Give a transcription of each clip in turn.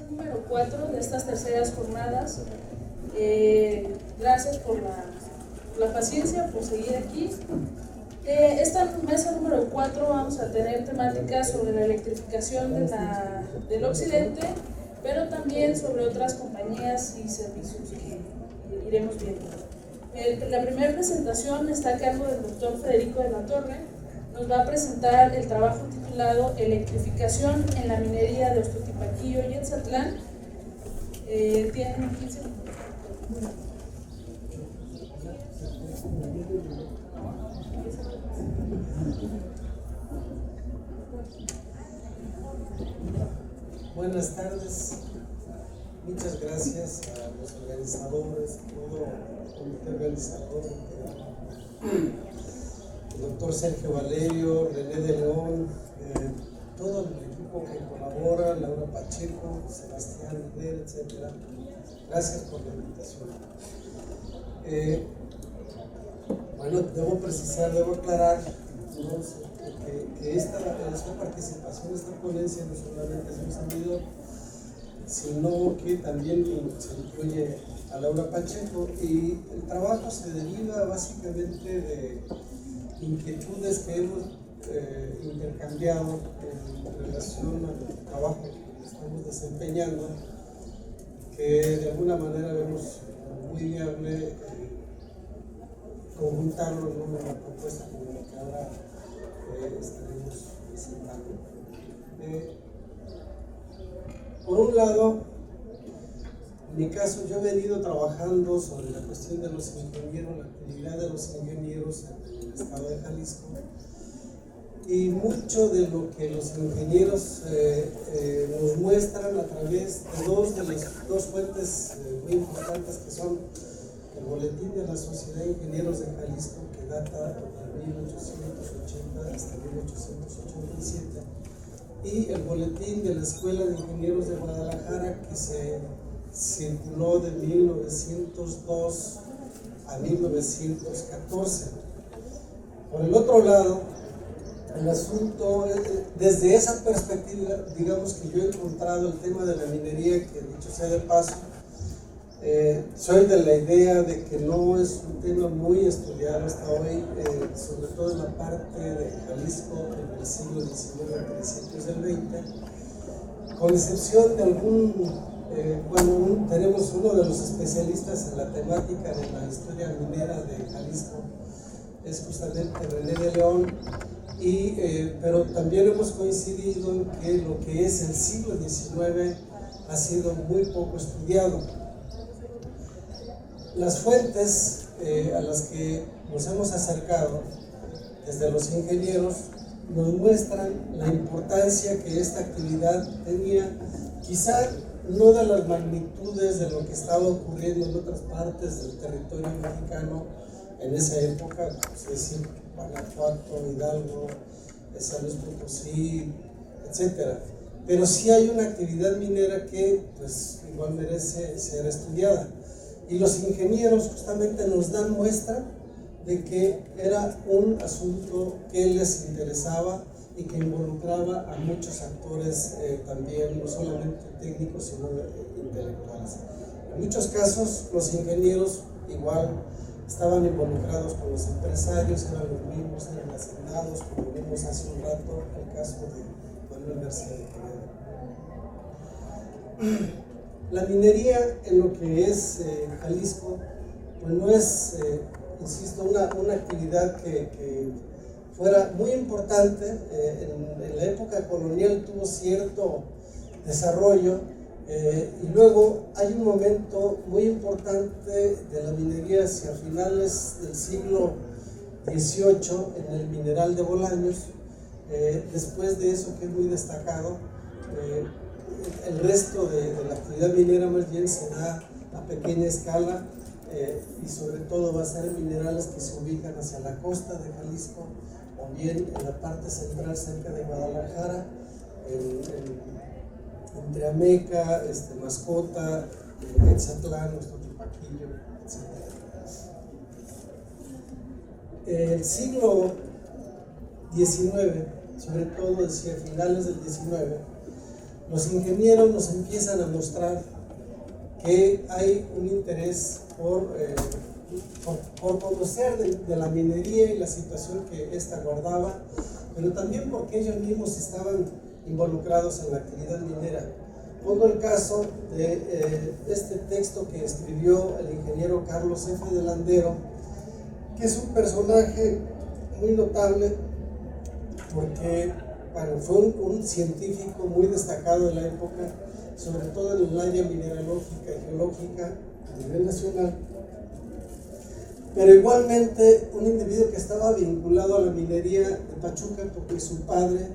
número 4 de estas terceras jornadas. Gracias por la paciencia, por seguir aquí. Esta mesa número 4 vamos a tener temáticas sobre la electrificación del occidente, pero también sobre otras compañías y servicios que iremos viendo. La primera presentación está a cargo del doctor Federico de la Torre. Nos va a presentar el trabajo titulado Electrificación en la minería de Ostotipaquillo y Etzatlán. Tienen 15 minutos. Buenas tardes, muchas gracias a los organizadores, todo el comité organizador, el doctor Sergio Valerio, René de León, todo el equipo que colabora, Laura Pacheco, Sebastián Miguel, etc. Gracias por la invitación. Bueno, debo aclarar, ¿no?, que esta participación, esta ponencia no solamente es un servidor, sino que también se incluye a Laura Pacheco, y el trabajo se deriva básicamente de inquietudes que hemos intercambiado en relación al trabajo que estamos desempeñando, que de alguna manera vemos muy viable conjuntarlo en una propuesta como la que ahora estaremos presentando. Por un lado, en mi caso, yo he venido trabajando sobre la cuestión de los ingenieros, la actividad de los ingenieros en el estado de Jalisco, y mucho de lo que los ingenieros nos muestran a través de dos fuentes muy importantes, que son el Boletín de la Sociedad de Ingenieros de Jalisco, que data de 1880 hasta 1887, y el Boletín de la Escuela de Ingenieros de Guadalajara, que se circuló de 1902 a 1914. Por el otro lado, el asunto, desde esa perspectiva, digamos que yo he encontrado el tema de la minería, que dicho sea de paso, soy de la idea de que no es un tema muy estudiado hasta hoy, sobre todo en la parte de Jalisco en el siglo XIX, principios del XX, con excepción de tenemos uno de los especialistas en la temática de la historia minera de Jalisco, es justamente René de León, pero también hemos coincidido en que lo que es el siglo XIX ha sido muy poco estudiado. Las fuentes a las que nos hemos acercado desde los ingenieros nos muestran la importancia que esta actividad tenía, quizá no de las magnitudes de lo que estaba ocurriendo en otras partes del territorio mexicano en esa época, es decir, Guanajuato, Hidalgo, San Luis Potosí, etc. Pero sí hay una actividad minera que pues igual merece ser estudiada. Y los ingenieros justamente nos dan muestra de que era un asunto que les interesaba y que involucraba a muchos actores también, no solamente técnicos, sino intelectuales. En muchos casos los ingenieros igual estaban involucrados con los empresarios, eran los mismos, eran hacendados, como vimos hace un rato el caso de Manuel García de Quevedo. La minería en lo que es Jalisco, pues no es, insisto, una actividad que fuera muy importante. En la época colonial tuvo cierto desarrollo, y luego hay un momento muy importante de la minería hacia finales del siglo XVIII en el mineral de Bolaños. Después de eso, que es muy destacado, el resto de la actividad minera más bien se da a pequeña escala, y sobre todo va a ser en minerales que se ubican hacia la costa de Jalisco o bien en la parte central cerca de Guadalajara, entre Ameca, Mascota, Etzatlán, Ostotipaquillo, etc. El siglo XIX, sobre todo hacia finales del XIX, los ingenieros nos empiezan a mostrar que hay un interés por conocer de la minería y la situación que ésta guardaba, pero también porque ellos mismos estaban involucrados en la actividad minera. Pongo el caso de este texto que escribió el ingeniero Carlos F. de Landero, que es un personaje muy notable porque fue un científico muy destacado de la época, sobre todo en el área mineralógica y geológica a nivel nacional, pero igualmente un individuo que estaba vinculado a la minería de Pachuca porque su padre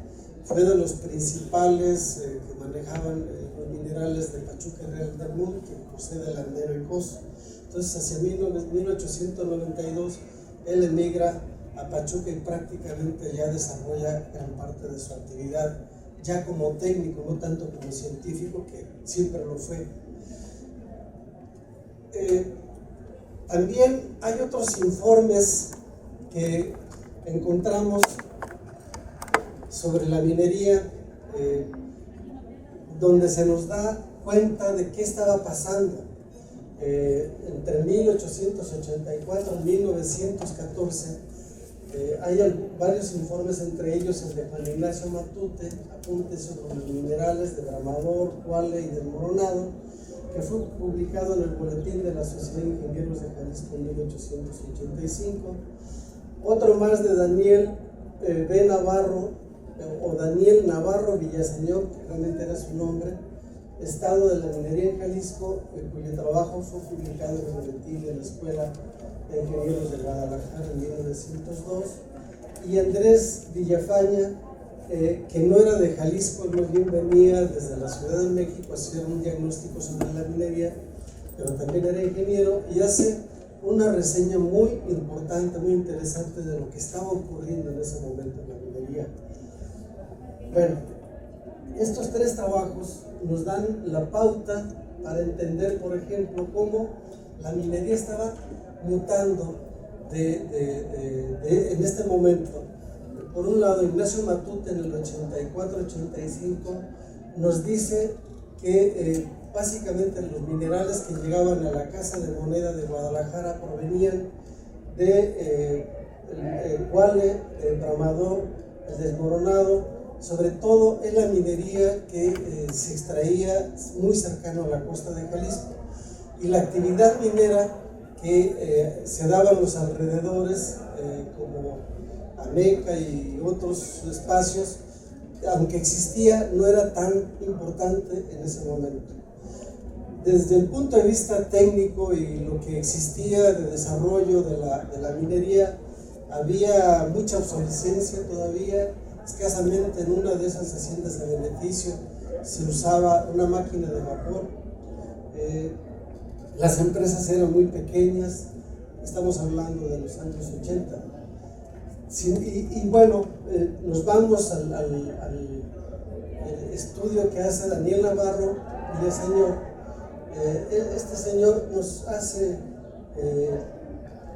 fue de los principales que manejaban los minerales de Pachuca y Real del Mundo, que José de Landero y Coso. Entonces hacia 1892 él emigra a Pachuca y prácticamente ya desarrolla gran parte de su actividad ya como técnico, no tanto como científico, que siempre lo fue. También hay otros informes que encontramos sobre la minería, donde se nos da cuenta de qué estaba pasando entre 1884 y 1914. Hay varios informes, entre ellos el de Juan Ignacio Matute, Apuntes sobre los minerales de Bramador, Cuale y del Moronado, que fue publicado en el Boletín de la Sociedad de Ingenieros de Jalisco en 1885. Otro más de Daniel B. Navarro, o Daniel Navarro Villaseñor, que realmente era su nombre, Estado de la Minería en Jalisco, cuyo trabajo fue publicado en el Boletín de la Escuela de Ingenieros de Guadalajara en 1902, y Andrés Villafaña, que no era de Jalisco, más bien venía desde la Ciudad de México a hacer un diagnóstico sobre la minería, pero también era ingeniero, y hace una reseña muy importante, muy interesante de lo que estaba ocurriendo en ese momento en la minería. Bueno, estos tres trabajos nos dan la pauta para entender, por ejemplo, cómo la minería estaba mutando en este momento. Por un lado, Ignacio Matute en el 84-85 nos dice que básicamente los minerales que llegaban a la Casa de Moneda de Guadalajara provenían de Cuale, de Bramador, el Desmoronado, sobre todo en la minería que se extraía muy cercano a la costa de Jalisco, y la actividad minera que se daba en los alrededores, como Ameca y otros espacios, aunque existía, no era tan importante en ese momento. Desde el punto de vista técnico y lo que existía de desarrollo de la minería, había mucha obsolescencia todavía. Escasamente en una de esas haciendas de beneficio se usaba una máquina de vapor. Las empresas eran muy pequeñas, estamos hablando de los años 80. Y bueno, nos vamos al estudio que hace Daniel Navarro Villaseñor. Este señor nos hace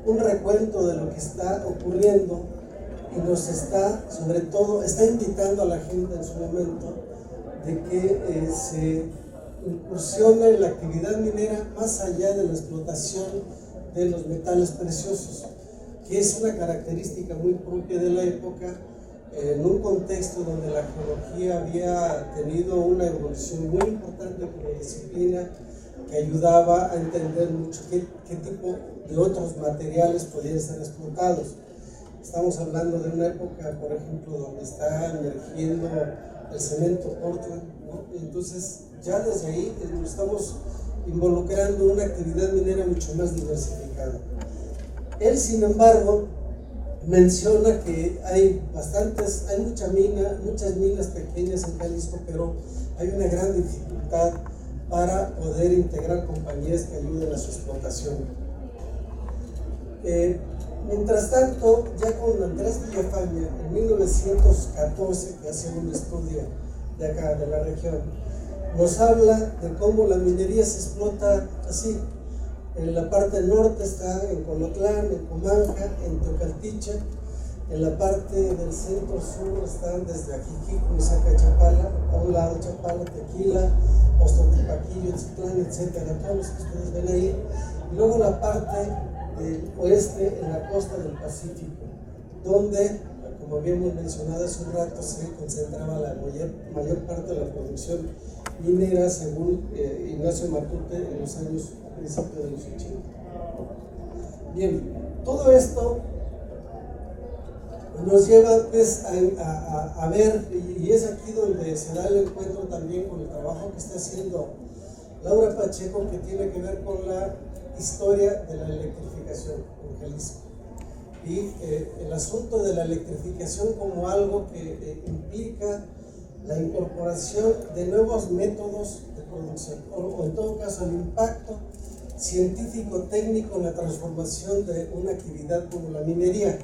un recuento de lo que está ocurriendo y nos está, sobre todo, está invitando a la gente en su momento de que se incursione en la actividad minera más allá de la explotación de los metales preciosos, que es una característica muy propia de la época, en un contexto donde la geología había tenido una evolución muy importante como disciplina que ayudaba a entender mucho qué tipo de otros materiales podían ser explotados. Estamos hablando de una época, por ejemplo, donde está emergiendo el cemento Portland, ¿no? Entonces, ya desde ahí nos estamos involucrando en una actividad minera mucho más diversificada. Él, sin embargo, menciona que hay muchas minas pequeñas en Jalisco, pero hay una gran dificultad para poder integrar compañías que ayuden a su explotación. Mientras tanto, ya con Andrés Villafaña, en 1914, que hace un estudio de acá, de la región, nos habla de cómo la minería se explota así. En la parte norte está en Colotlán, en Comanja, en Tocaltiche, En la parte del centro sur están desde Ajijico y Chapala, a un lado Chapala, Tequila, Ostotipaquillo, Tzitlán, etcétera, todos los que ustedes ven ahí. Y luego la parte del oeste en la costa del Pacífico, donde, como habíamos mencionado hace un rato, se concentraba la mayor parte de la producción minera, según Ignacio Matute, en los años principios de los 80. Bien, todo esto nos lleva pues a ver, y es aquí donde se da el encuentro también con el trabajo que está haciendo Laura Pacheco, que tiene que ver con la historia de la electrificación en Jalisco y el asunto de la electrificación como algo que implica la incorporación de nuevos métodos de producción, o en todo caso el impacto científico-técnico en la transformación de una actividad como la minería.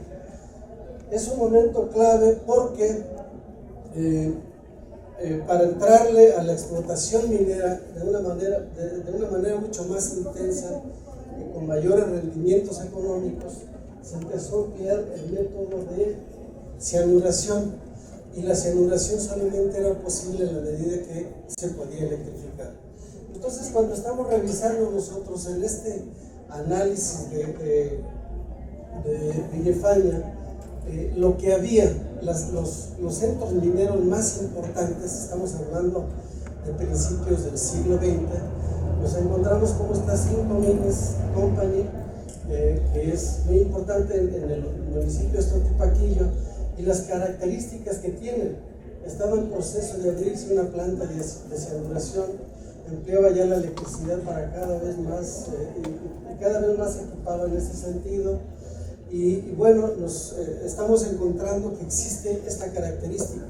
Es un momento clave porque para entrarle a la explotación minera de una manera mucho más intensa y con mayores rendimientos económicos, se empezó a emplear el método de cianuración, y la cianuración solamente era posible en la medida que se podía electrificar. Entonces, cuando estamos revisando nosotros en este análisis de Villafaña, lo que había, los centros mineros más importantes, estamos hablando de principios del siglo XX, nos encontramos como esta Cinco Mines Company, que es muy importante en el municipio de Ostotipaquillo, y las características que tienen. Estaba en proceso de abrirse una planta de cianuración, empleaba ya la electricidad para cada vez más, cada vez más equipado en ese sentido. Y bueno, nos estamos encontrando que existe esta característica.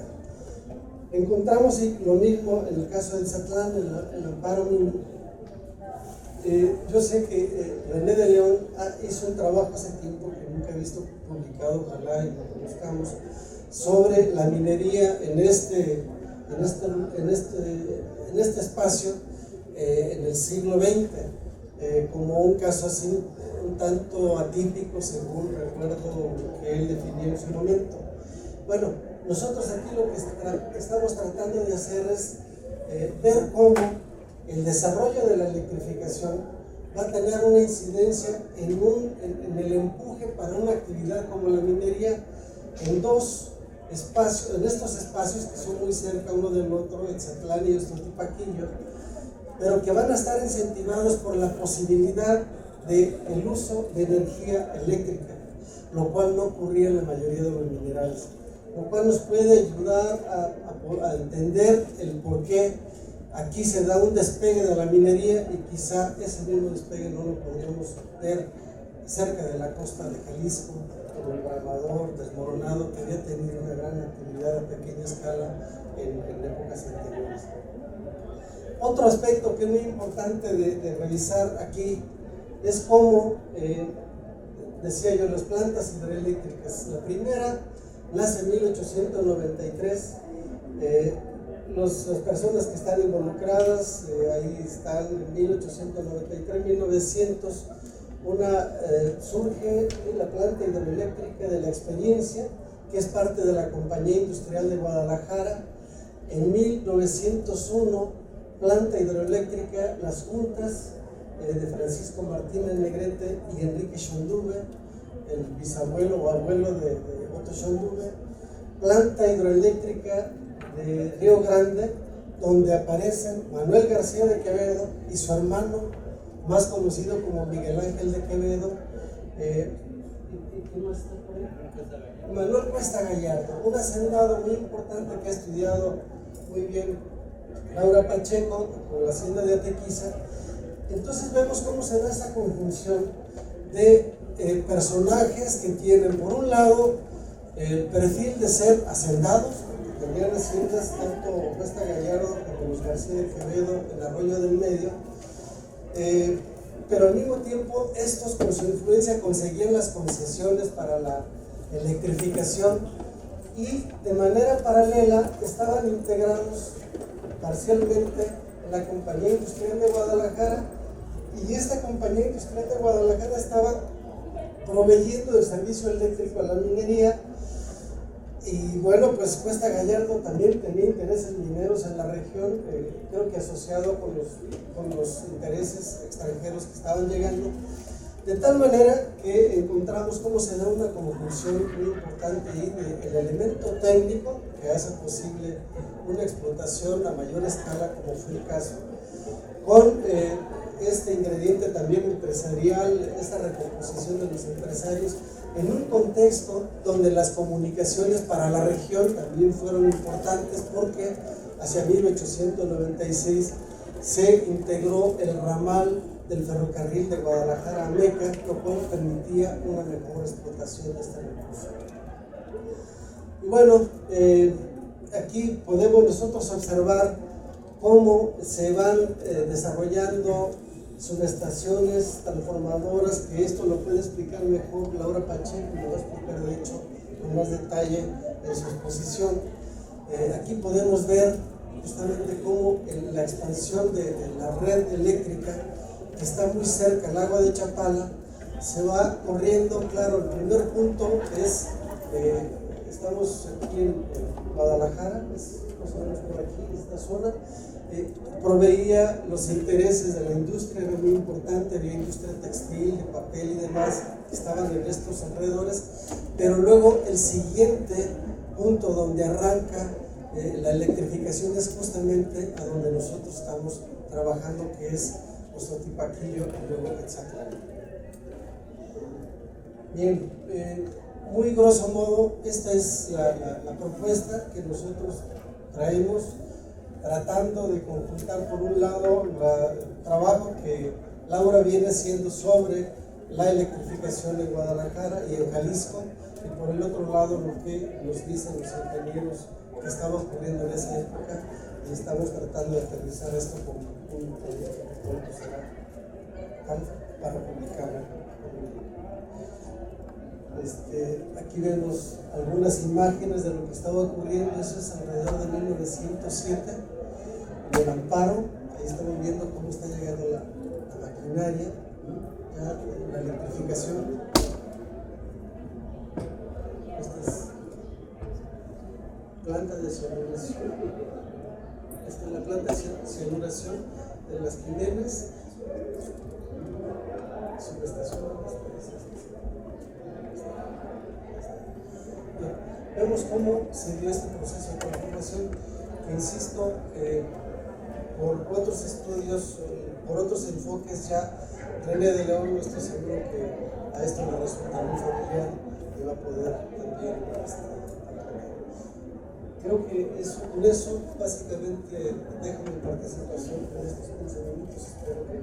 Encontramos lo mismo en el caso del Tzatlán, el amparo mino. Yo sé que René de León hizo un trabajo hace tiempo que nunca he visto publicado, ojalá y lo conozcamos, sobre la minería en este espacio en el siglo XX, como un caso así un tanto atípico, según recuerdo que él definió en su momento. Bueno, nosotros aquí lo que estamos tratando de hacer es ver cómo el desarrollo de la electrificación va a tener una incidencia en el empuje para una actividad como la minería en dos espacios, en estos espacios que son muy cerca uno del otro, el Tzatlán y Ostotipaquillo, pero que van a estar incentivados por la posibilidad del uso de energía eléctrica, lo cual no ocurría en la mayoría de los minerales, lo cual nos puede ayudar a entender el por qué aquí se da un despegue de la minería, y quizá ese mismo despegue no lo podríamos ver cerca de la costa de Jalisco, como el Barbador desmoronado, que había tenido una gran actividad a pequeña escala en épocas anteriores. Otro aspecto que es muy importante de revisar aquí es cómo, decía yo, las plantas hidroeléctricas. La primera nace en 1893. Las personas que están involucradas, ahí están en 1893, 1900, surge la planta hidroeléctrica de La Experiencia, que es parte de la Compañía Industrial de Guadalajara. En 1901, planta hidroeléctrica Las Juntas, de Francisco Martínez Negrete y Enrique Schonduve, el bisabuelo o abuelo de Otto Schonduve. Planta hidroeléctrica de Río Grande, donde aparecen Manuel García de Quevedo y su hermano, más conocido como Miguel Ángel de Quevedo, Manuel Cuesta Gallardo, un hacendado muy importante que ha estudiado muy bien Laura Pacheco con la hacienda de Atequiza. Entonces vemos cómo se da esa conjunción de personajes que tienen, por un lado, el perfil de ser hacendados, porque tenían haciendas tanto Cuesta Gallardo como los García de Quevedo, el Arroyo del Medio, pero al mismo tiempo estos con su influencia conseguían las concesiones para la electrificación, y de manera paralela estaban integrados parcialmente en la Compañía Industrial de Guadalajara, y esta Compañía Industrial de Guadalajara estaba proveyendo el servicio eléctrico a la minería, Y bueno, pues Cuesta Gallardo también tenía intereses mineros en la región, creo que asociado con los intereses extranjeros que estaban llegando, de tal manera que encontramos cómo se da una conjunción muy importante ahí del elemento técnico que hace posible una explotación a mayor escala, como fue el caso, con este ingrediente también empresarial, esta recomposición de los empresarios, en un contexto donde las comunicaciones para la región también fueron importantes, porque hacia 1896 se integró el ramal del ferrocarril de Guadalajara a Meca, lo cual permitía una mejor explotación de este recurso. Y bueno, aquí podemos nosotros observar cómo se van desarrollando subestaciones transformadoras, que esto lo puede explicar mejor Laura Pacheco, lo va a explicar de hecho con más detalle en su exposición. Aquí podemos ver justamente cómo la expansión de la red eléctrica, que está muy cerca al agua de Chapala, se va corriendo. Claro, el primer punto es, estamos aquí en Guadalajara, más o menos por aquí, esta zona, proveía los intereses de la industria, era muy importante, había industria textil, de papel y demás, que estaban en estos alrededores, pero luego el siguiente punto donde arranca la electrificación es justamente a donde nosotros estamos trabajando, que es Ozotipaquillo y luego Quetzatlán. Bien, muy grosso modo, esta es la propuesta que nosotros traemos, tratando de conjuntar por un lado el trabajo que Laura viene haciendo sobre la electrificación en Guadalajara y en Jalisco, y por el otro lado lo que nos dicen los ingenieros que estaba ocurriendo en esa época, y estamos tratando de aterrizar esto con un proyecto que pronto será para publicarlo. Aquí vemos algunas imágenes de lo que estaba ocurriendo. Eso es alrededor de 1907, en el Amparo. Ahí estamos viendo cómo está llegando la maquinaria, ya la electrificación. Esta es planta de cianuración. Esta es la planta de cianuración de las Jiménez. Subestación. Vemos cómo se dio este proceso de transformación, que insisto, por otros estudios, por otros enfoques, ya René de León, no estoy seguro que a esto le resulta muy familiar y va a poder también acompañar. Creo que eso, con eso básicamente dejo mi participación por estos 15 minutos. Espero que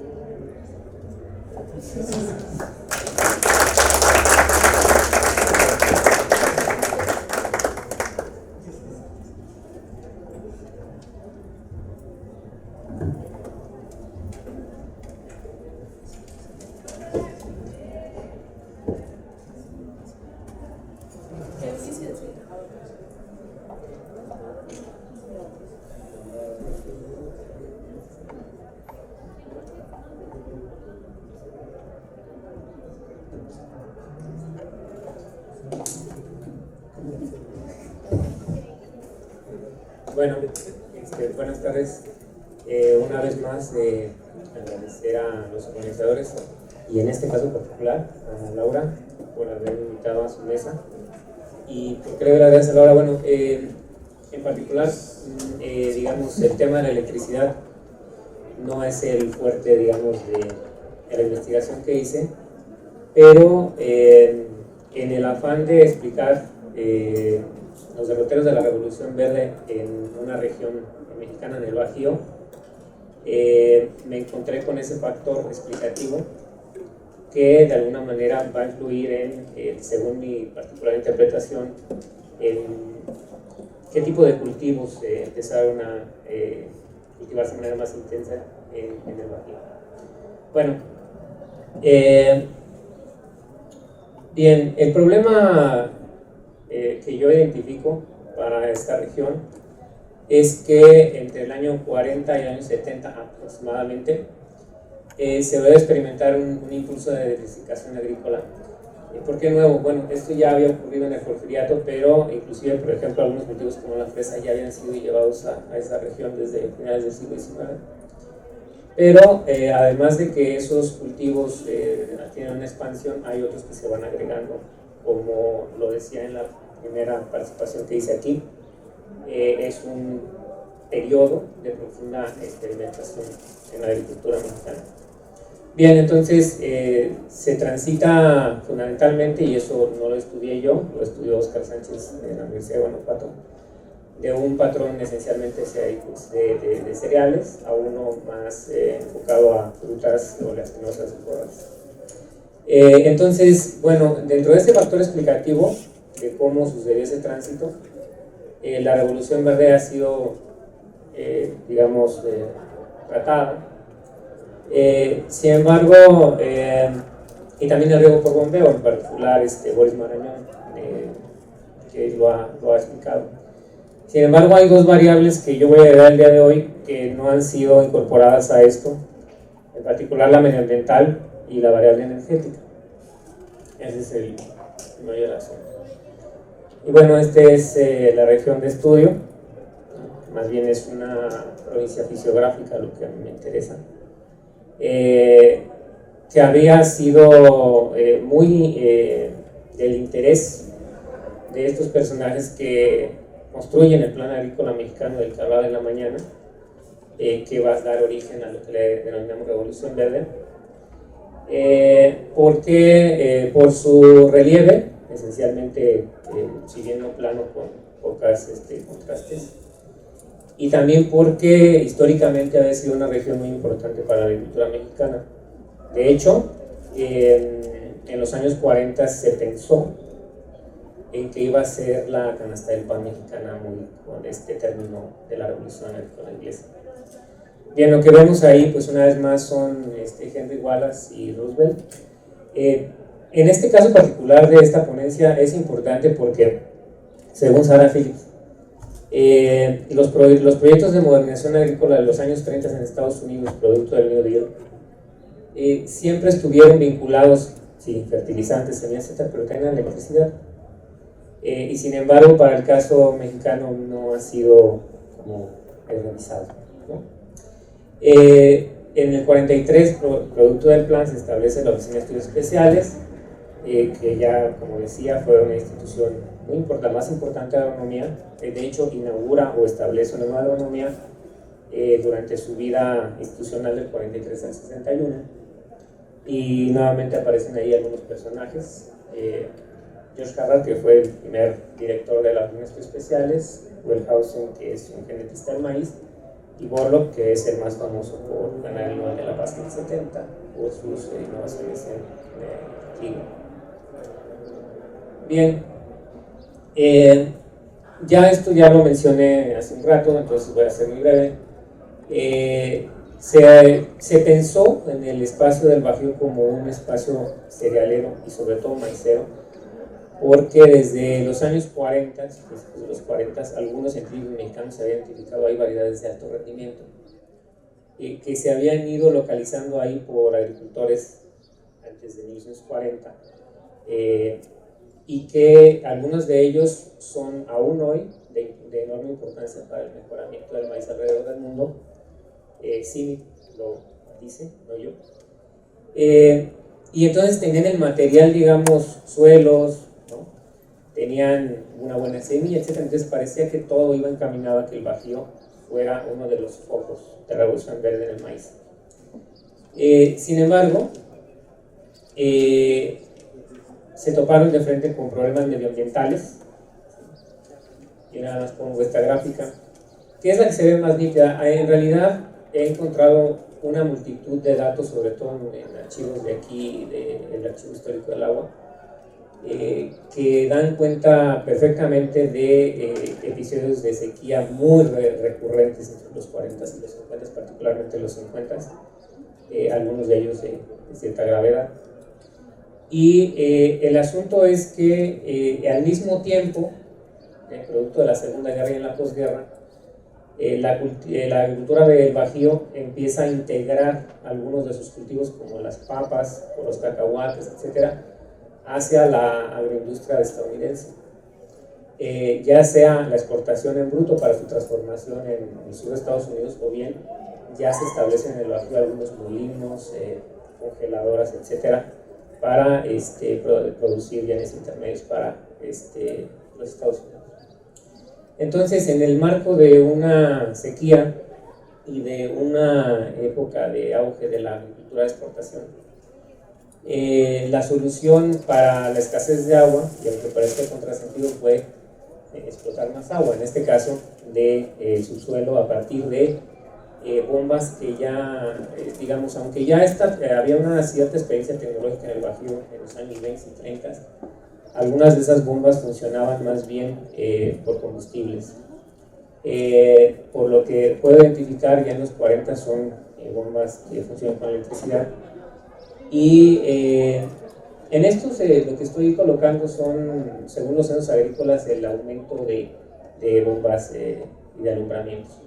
Bueno, buenas tardes. Una vez más, agradecer a los organizadores y en este caso en particular a Laura por haber invitado a su mesa. ¿Y por qué le doy las gracias a Laura? Bueno, en particular, digamos, el tema de la electricidad no es el fuerte, digamos, de la investigación que hice, pero en el afán de explicar los derroteros de la Revolución Verde en una región mexicana, en el Bajío, me encontré con ese factor explicativo que de alguna manera va a influir en, según mi particular interpretación, en qué tipo de cultivos empezaron a cultivarse de manera más intensa en el Bajío. Bueno, bien, el problema que yo identifico para esta región es que entre el año 40 y el año 70 aproximadamente se va a experimentar un impulso de diversificación agrícola ¿Por qué nuevo? Bueno, esto ya había ocurrido en el Porfiriato, pero inclusive, por ejemplo, algunos cultivos como la fresa ya habían sido llevados a esa región desde finales del siglo XIX. Pero además de que esos cultivos tienen una expansión, hay otros que se van agregando, como lo decía en la primera participación que hice aquí. Es un periodo de profunda experimentación en la agricultura mexicana. Bien, entonces se transita fundamentalmente, y eso no lo estudié yo, lo estudió Oscar Sánchez en la Universidad de Guanajuato, de un patrón esencialmente de cereales a uno más enfocado a frutas oleaginosas y forrajes. Entonces, bueno, dentro de este factor explicativo de cómo sucedió ese tránsito, la revolución verde ha sido, digamos, tratada. Sin embargo, y también el riego por bombeo, en particular Boris Marañón, que lo ha explicado. Sin embargo, hay dos variables que yo voy a dar el día de hoy que no han sido incorporadas a esto, en particular la medioambiental y la variable energética. Ese es el mayor asunto. Y bueno, esta es la región de estudio, más bien es una provincia fisiográfica, lo que a mí me interesa, que había sido muy del interés de estos personajes que construyen el plan agrícola mexicano del que hablaba en la mañana, que va a dar origen a lo que le denominamos Revolución Verde, porque por su relieve, esencialmente, si bien no plano con pocas contrastes, y también porque históricamente había sido una región muy importante para la agricultura mexicana. De hecho, en los años 40 se pensó en que iba a ser la canasta del pan mexicana muy con este término de la revolución agrícola inglesa. Bien, lo que vemos ahí, pues una vez más, son Henry Wallace y Roosevelt. En este caso particular de esta ponencia es importante porque, según Sarah Phillips, los proyectos de modernización agrícola de los años 30 en Estados Unidos, producto del New Deal, siempre estuvieron vinculados, sí, fertilizantes, semillas, etc., pero también a la electricidad. Y sin embargo, para el caso mexicano no ha sido como revisado, ¿no? En el 43, producto del plan, se establece la Oficina de Estudios Especiales, que ya, como decía, fue una institución muy importante, la más importante de agronomía. De hecho, inaugura o establece una nueva agronomía durante su vida institucional del 43 al 61. Y nuevamente aparecen ahí algunos personajes. George Carrall, que fue el primer director de las Oficinas Especiales, Wellhausen, que es un genetista del maíz, y Borlaug, que es el más famoso por ganar el Nobel de la Paz en el 70 por sus innovaciones en trigo. Bien, ya esto ya lo mencioné hace un rato, entonces voy a ser muy breve. Se pensó en el espacio del Bajío como un espacio cerealero y sobre todo maicero, porque desde los años 40, después de los 40, algunos científicos mexicanos habían identificado ahí variedades de alto rendimiento que se habían ido localizando ahí por agricultores antes de 1940, y que algunos de ellos son aún hoy de enorme importancia para el mejoramiento del maíz alrededor del mundo. CIMIC lo dice, no yo. Y entonces tenían el material, digamos, suelos, ¿no? Tenían una buena semilla, etc. Entonces parecía que todo iba encaminado a que el Bajío fuera uno de los focos de la revolución verde en el maíz. Sin embargo, se toparon de frente con problemas medioambientales. Y nada más pongo esta gráfica, que es la que se ve más nítida. En realidad he encontrado una multitud de datos, sobre todo en archivos de aquí, del Archivo Histórico del Agua, que dan cuenta perfectamente de episodios de sequía muy recurrentes entre los 40 y los 50, particularmente los 50, algunos de ellos de cierta gravedad. Y el asunto es que al mismo tiempo, producto de la Segunda Guerra y en la posguerra, la agricultura del Bajío empieza a integrar algunos de sus cultivos, como las papas o los cacahuates, etc., hacia la agroindustria estadounidense. Ya sea la exportación en bruto para su transformación en el sur de Estados Unidos, o bien ya se establecen en el Bajío algunos molinos, congeladoras, etcétera, para producir bienes intermedios para los Estados Unidos. Entonces, en el marco de una sequía y de una época de auge de la agricultura de exportación, la solución para la escasez de agua, y aunque parezca contrasentido, fue explotar más agua, en este caso de subsuelo a partir de bombas que ya, digamos, aunque ya había una cierta experiencia tecnológica en el Bajío en los años 20 y 30, algunas de esas bombas funcionaban más bien por combustibles. Por lo que puedo identificar, ya en los 40 son bombas que funcionan con electricidad. Y en estos lo que estoy colocando son, según los censos agrícolas, el aumento de bombas y de alumbramientos.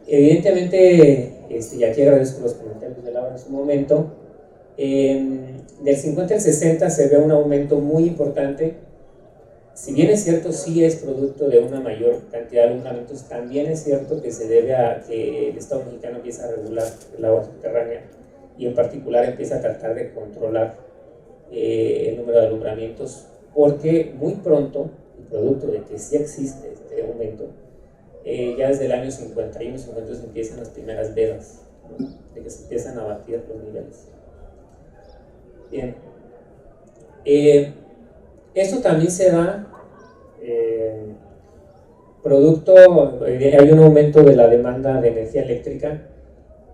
Evidentemente, y aquí agradezco los comentarios de Laura en su momento, del 50 al 60 se ve un aumento muy importante. Si bien es cierto, sí es producto de una mayor cantidad de alumbramientos, también es cierto que se debe a que el Estado mexicano empieza a regular el agua subterránea y en particular empieza a tratar de controlar el número de alumbramientos, porque muy pronto, el producto de que sí existe este aumento, ya desde el año 51 y 52 empiezan las primeras vedas, ¿no? De que se empiezan a batir los niveles. Bien, esto también se da producto, hay un aumento de la demanda de energía eléctrica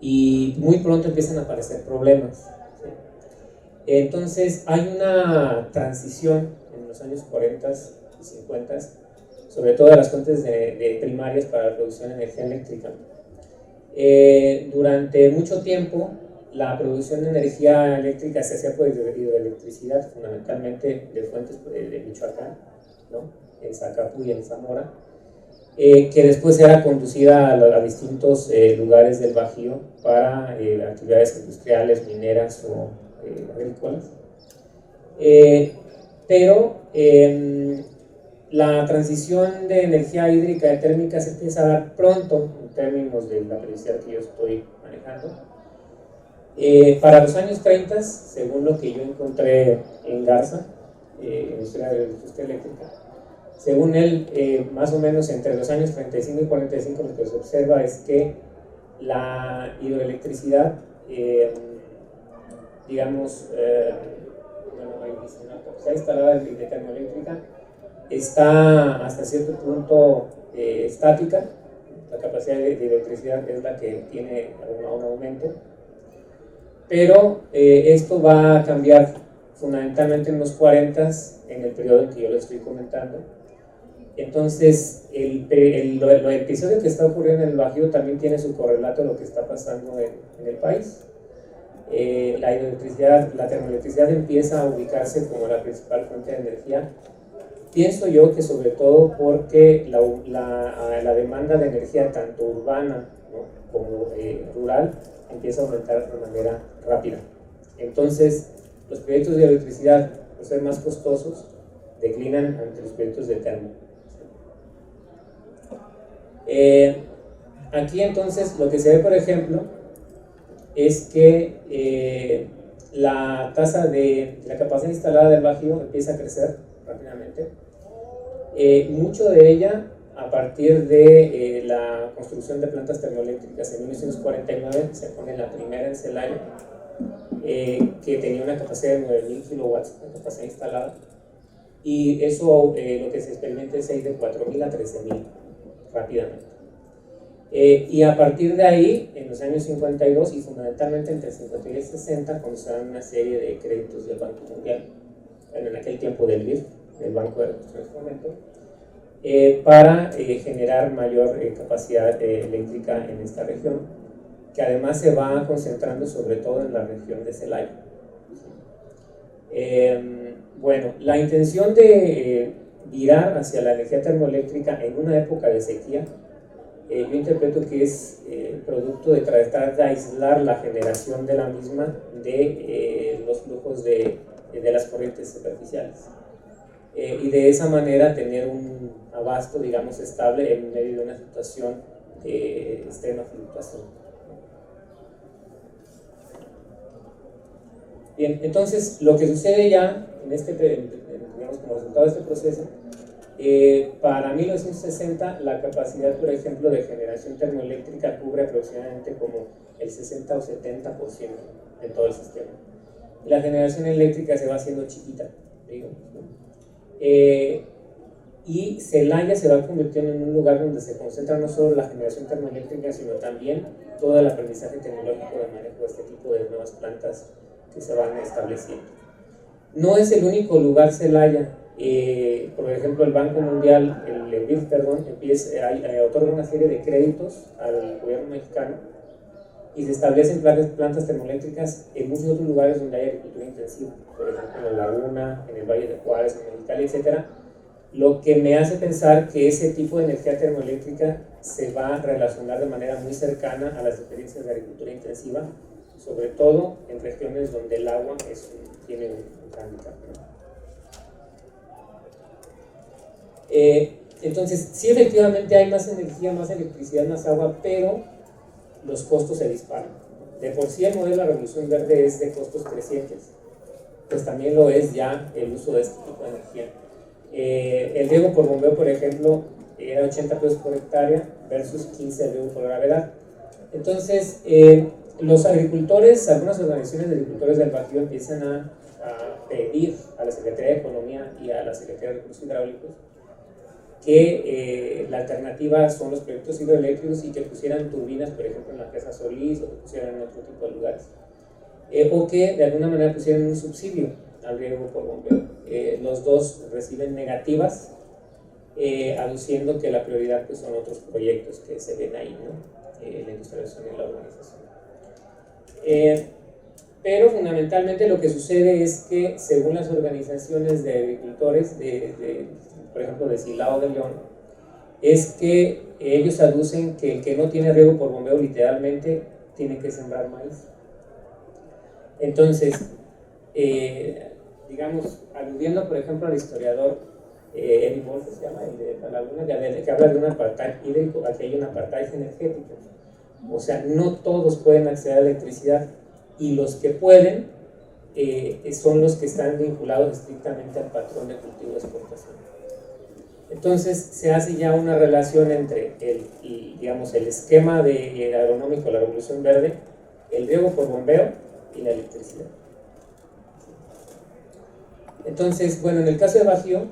y muy pronto empiezan a aparecer problemas, ¿sí? Entonces hay una transición en los años 40 y 50, sobre todo de las fuentes de primarias para la producción de energía eléctrica. Durante mucho tiempo la producción de energía eléctrica se hacía por hidroelectricidad, fundamentalmente de fuentes de Michoacán, ¿no? En Zacapu y en Zamora, que después era conducida a distintos lugares del Bajío para actividades industriales, mineras o agrícolas. Pero la transición de energía hídrica y térmica se empieza a dar pronto en términos de la periodicidad que yo estoy manejando. Para los años 30, según lo que yo encontré en Garza, en la historia de la industria eléctrica, según él, más o menos entre los años 35 y 45 lo que se observa es que la hidroelectricidad, digamos, la capacidad instalada de termoeléctrica está hasta cierto punto estática. La capacidad de electricidad es la que tiene un aumento, pero esto va a cambiar fundamentalmente en los 40, en el periodo en que yo lo estoy comentando. Entonces, el episodio que está ocurriendo en el Bajío también tiene su correlato a lo que está pasando en el país. La termoelectricidad empieza a ubicarse como la principal fuente de energía. Pienso yo que sobre todo porque la demanda de energía tanto urbana, ¿no?, como rural empieza a aumentar de una manera rápida. Entonces, los proyectos de electricidad, por ser más costosos, declinan ante los proyectos de termo. Aquí entonces lo que se ve, por ejemplo, es que la tasa de la capacidad instalada del Bajío empieza a crecer rápidamente. Mucho de ella a partir de la construcción de plantas termoeléctricas. En 1949 se pone la primera en Celaya, que tenía una capacidad de 9.000 kilowatts de capacidad instalada, y eso lo que se experimenta es de 4.000 a 13.000 rápidamente. Y a partir de ahí, en los años 52 y fundamentalmente entre 52 y 60, cuando se dan una serie de créditos del Banco Mundial, bueno, en aquel tiempo del BID, del Banco de Reconstrucción y Fomento, para generar mayor capacidad eléctrica en esta región, que además se va concentrando sobre todo en la región de Celaya. Bueno, la intención de virar hacia la energía termoeléctrica en una época de sequía, yo interpreto que es producto de tratar de aislar la generación de la misma de los flujos de de las corrientes superficiales. Y de esa manera tener un abasto, digamos, estable en medio de una situación de extrema fluctuación. Bien, entonces lo que sucede ya en digamos, como resultado de este proceso, para 1960 la capacidad, por ejemplo, de generación termoeléctrica cubre aproximadamente como el 60 o 70% de todo el sistema. Y la generación eléctrica se va haciendo chiquita, digamos, ¿no? Y Celaya se va convirtiendo en un lugar donde se concentra no solo la generación termoeléctrica, sino también todo el aprendizaje tecnológico de manejo de este tipo de nuevas plantas que se van estableciendo. No es el único lugar Celaya. Por ejemplo, el Banco Mundial, el BID, perdón, otorga una serie de créditos al gobierno mexicano y se establecen plantas termoeléctricas en muchos otros lugares donde hay agricultura intensiva, por ejemplo en La Laguna, en el Valle de Juárez, en Mexicali, etc. Lo que me hace pensar que ese tipo de energía termoeléctrica se va a relacionar de manera muy cercana a las experiencias de agricultura intensiva, sobre todo en regiones donde el agua tiene un hándicap, ¿no? Entonces, sí, efectivamente hay más energía, más electricidad, más agua, pero los costos se disparan. De por sí el modelo de la revolución verde es de costos crecientes, pues también lo es ya el uso de este tipo de energía. El riego por bombeo, por ejemplo, era 80 pesos por hectárea versus 15 el riego por gravedad. Entonces, los agricultores, algunas organizaciones de agricultores del Bajío empiezan a pedir a la Secretaría de Economía y a la Secretaría de Recursos Hidráulicos que la alternativa son los proyectos hidroeléctricos y que pusieran turbinas, por ejemplo, en la Presa Solís o que pusieran en otro tipo de lugares. O que de alguna manera pusieran un subsidio al riego por bombeo. Los dos reciben negativas, aduciendo que la prioridad pues, son otros proyectos que se ven ahí, ¿no? La industrialización y la urbanización. Pero fundamentalmente lo que sucede es que según las organizaciones de agricultores, por ejemplo de Silao de León, es que ellos aducen que el que no tiene riego por bombeo literalmente tiene que sembrar maíz. Entonces, digamos, aludiendo por ejemplo al historiador Eddie Wolf, se llama, el de La Laguna, que habla de un apartheid hídrico, aquí hay un apartheid energético. O sea, no todos pueden acceder a la electricidad y los que pueden son los que están vinculados estrictamente al patrón de cultivo de exportación. Entonces se hace ya una relación entre digamos, el esquema agronómico de la Revolución Verde, el riego por bombeo y la electricidad. Entonces, bueno, en el caso de Bajío,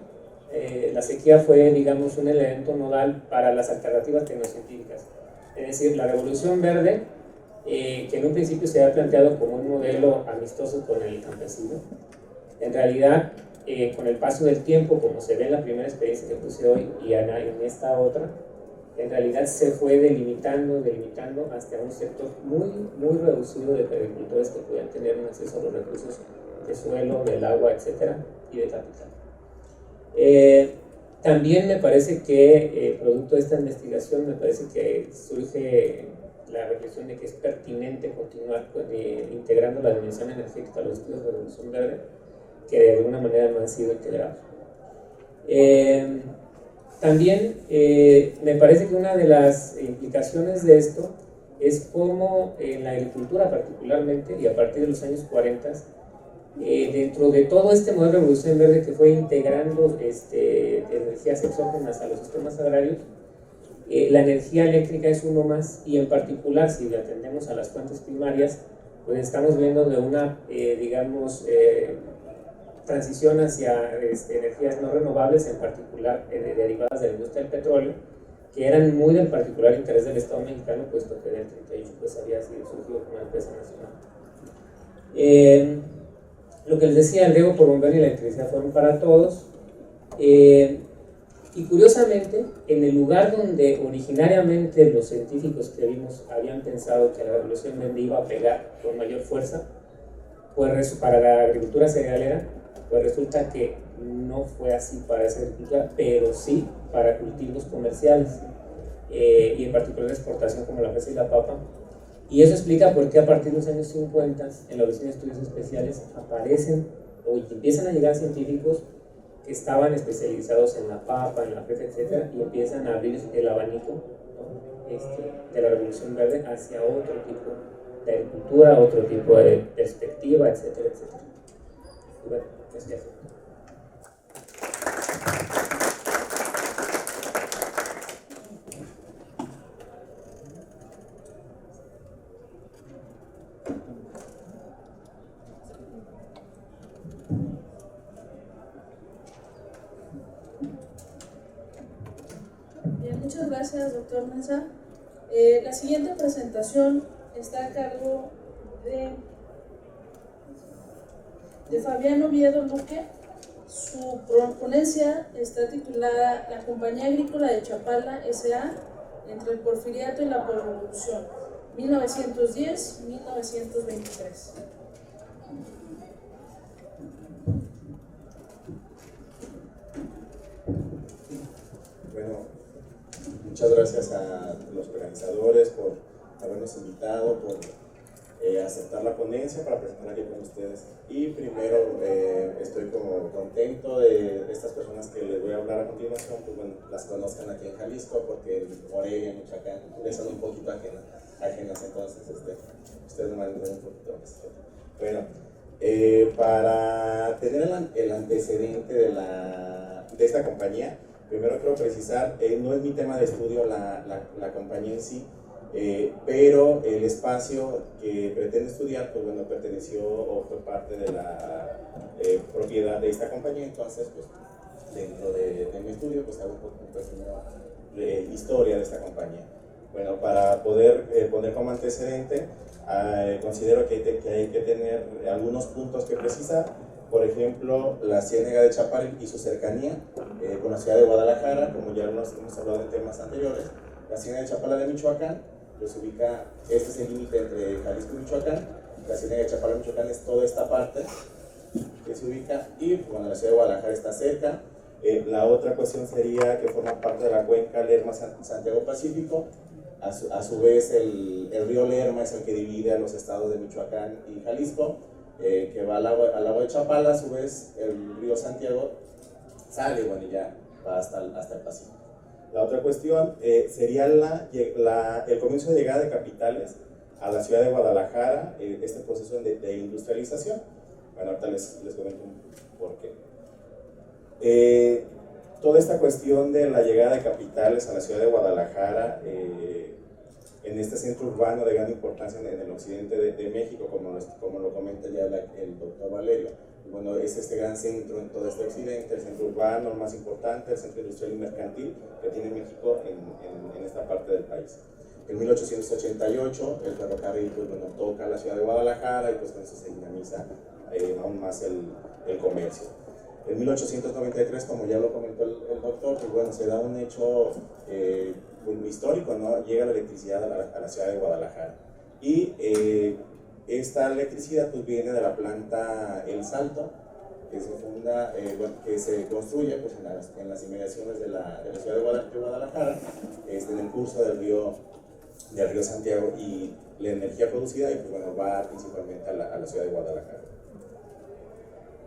la sequía fue, digamos, un elemento nodal para las alternativas tecnocientíficas. Es decir, la Revolución Verde, que en un principio se había planteado como un modelo amistoso con el campesino, en realidad, con el paso del tiempo, como se ve en la primera experiencia que puse hoy y en esta otra, en realidad se fue delimitando hasta un sector muy, muy reducido de agricultores que podían tener un acceso a los recursos de suelo, del agua, etcétera, y de capital. También me parece que, producto de esta investigación, me parece que surge la reflexión de que es pertinente continuar integrando la dimensión energética a los estudios de la Revolución Verde, que de alguna manera no han sido integrados. También me parece que una de las implicaciones de esto es cómo en la agricultura particularmente, y a partir de los años 40, dentro de todo este modelo de revolución verde que fue integrando energías exógenas a los sistemas agrarios, la energía eléctrica es uno más, y en particular si atendemos a las fuentes primarias, pues estamos viendo de una, digamos, transición hacia energías no renovables, en particular derivadas de la industria del petróleo, que eran muy del particular interés del Estado mexicano, puesto que en el 38 pues había sido surgido como una empresa nacional. Lo que les decía, el riego por bombeo y la electricidad fueron para todos, y curiosamente, en el lugar donde originariamente los científicos que vimos habían pensado que la revolución verde iba a pegar con mayor fuerza, pues para la agricultura cerealera, pues resulta que no fue así para esa agricultura, pero sí para cultivos comerciales, y en particular de exportación como la fresa y la papa. Y eso explica por qué a partir de los años 50 en la Oficina de Estudios Especiales aparecen o empiezan a llegar científicos que estaban especializados en la papa, en la fresa, etc., y empiezan a abrir el abanico, ¿no? De la revolución verde hacia otro tipo de agricultura, otro tipo de perspectiva, etcétera, etcétera. Y bueno, gracias. Bien, muchas gracias, doctor Mesa. La siguiente presentación está a cargo de Fabián Oviedo Luque. Su ponencia está titulada La Compañía Agrícola de Chapala S.A. entre el Porfiriato y la Posrevolución, 1910-1923. Bueno, muchas gracias a los organizadores por habernos invitado, por aceptar la ponencia para presentar aquí con ustedes. Y primero estoy como contento de estas personas que les voy a hablar a continuación, pues bueno, las conozcan aquí en Jalisco, porque Morelia y Michoacán les son un poquito ajenas, entonces ustedes me van a entender un poquito más. Bueno, para tener el antecedente de esta compañía, primero quiero precisar, no es mi tema de estudio la compañía en sí, pero el espacio que pretende estudiar, pues bueno, perteneció o fue parte de la propiedad de esta compañía. Entonces, pues dentro de mi estudio, pues hago un poco de historia de esta compañía. Bueno, para poder poner como antecedente, considero que hay que tener algunos puntos que precisar. Por ejemplo, la Ciénega de Chapala y su cercanía con la ciudad de Guadalajara, como ya hemos hablado en temas anteriores. La Ciénega de Chapala de Michoacán, pues ubica, este es el límite entre Jalisco y Michoacán. La Ciénega de Chapala de Michoacán es toda esta parte que se ubica, y bueno, la ciudad de Guadalajara está cerca. La otra cuestión sería que forma parte de la cuenca Lerma-Santiago-Pacífico. A su vez, el río Lerma es el que divide a los estados de Michoacán y Jalisco, que va al agua de Chapala. A su vez, el río Santiago sale, bueno, y ya va hasta el Pacífico. La otra cuestión sería el comienzo de llegada de capitales a la ciudad de Guadalajara, este proceso de industrialización. Bueno, ahorita les comento por qué. Toda esta cuestión de la llegada de capitales a la ciudad de Guadalajara, en este centro urbano de gran importancia en el occidente de México, como lo comenta ya el doctor Valerio. Bueno, es este gran centro en todo este occidente, el centro urbano, el más importante, el centro industrial y mercantil que tiene México en esta parte del país. En 1888 el ferrocarril, pues, bueno, toca la ciudad de Guadalajara, y pues con eso se dinamiza aún más el comercio. En 1893, como ya lo comentó el doctor, pues bueno, se da un hecho histórico, ¿no? Llega la electricidad a la ciudad de Guadalajara. Y esta electricidad pues viene de la planta El Salto, que se funda, que se construye pues en las inmediaciones de la ciudad de Guadalajara, en el curso del río Santiago, y la energía producida y pues bueno, va principalmente a la ciudad de Guadalajara.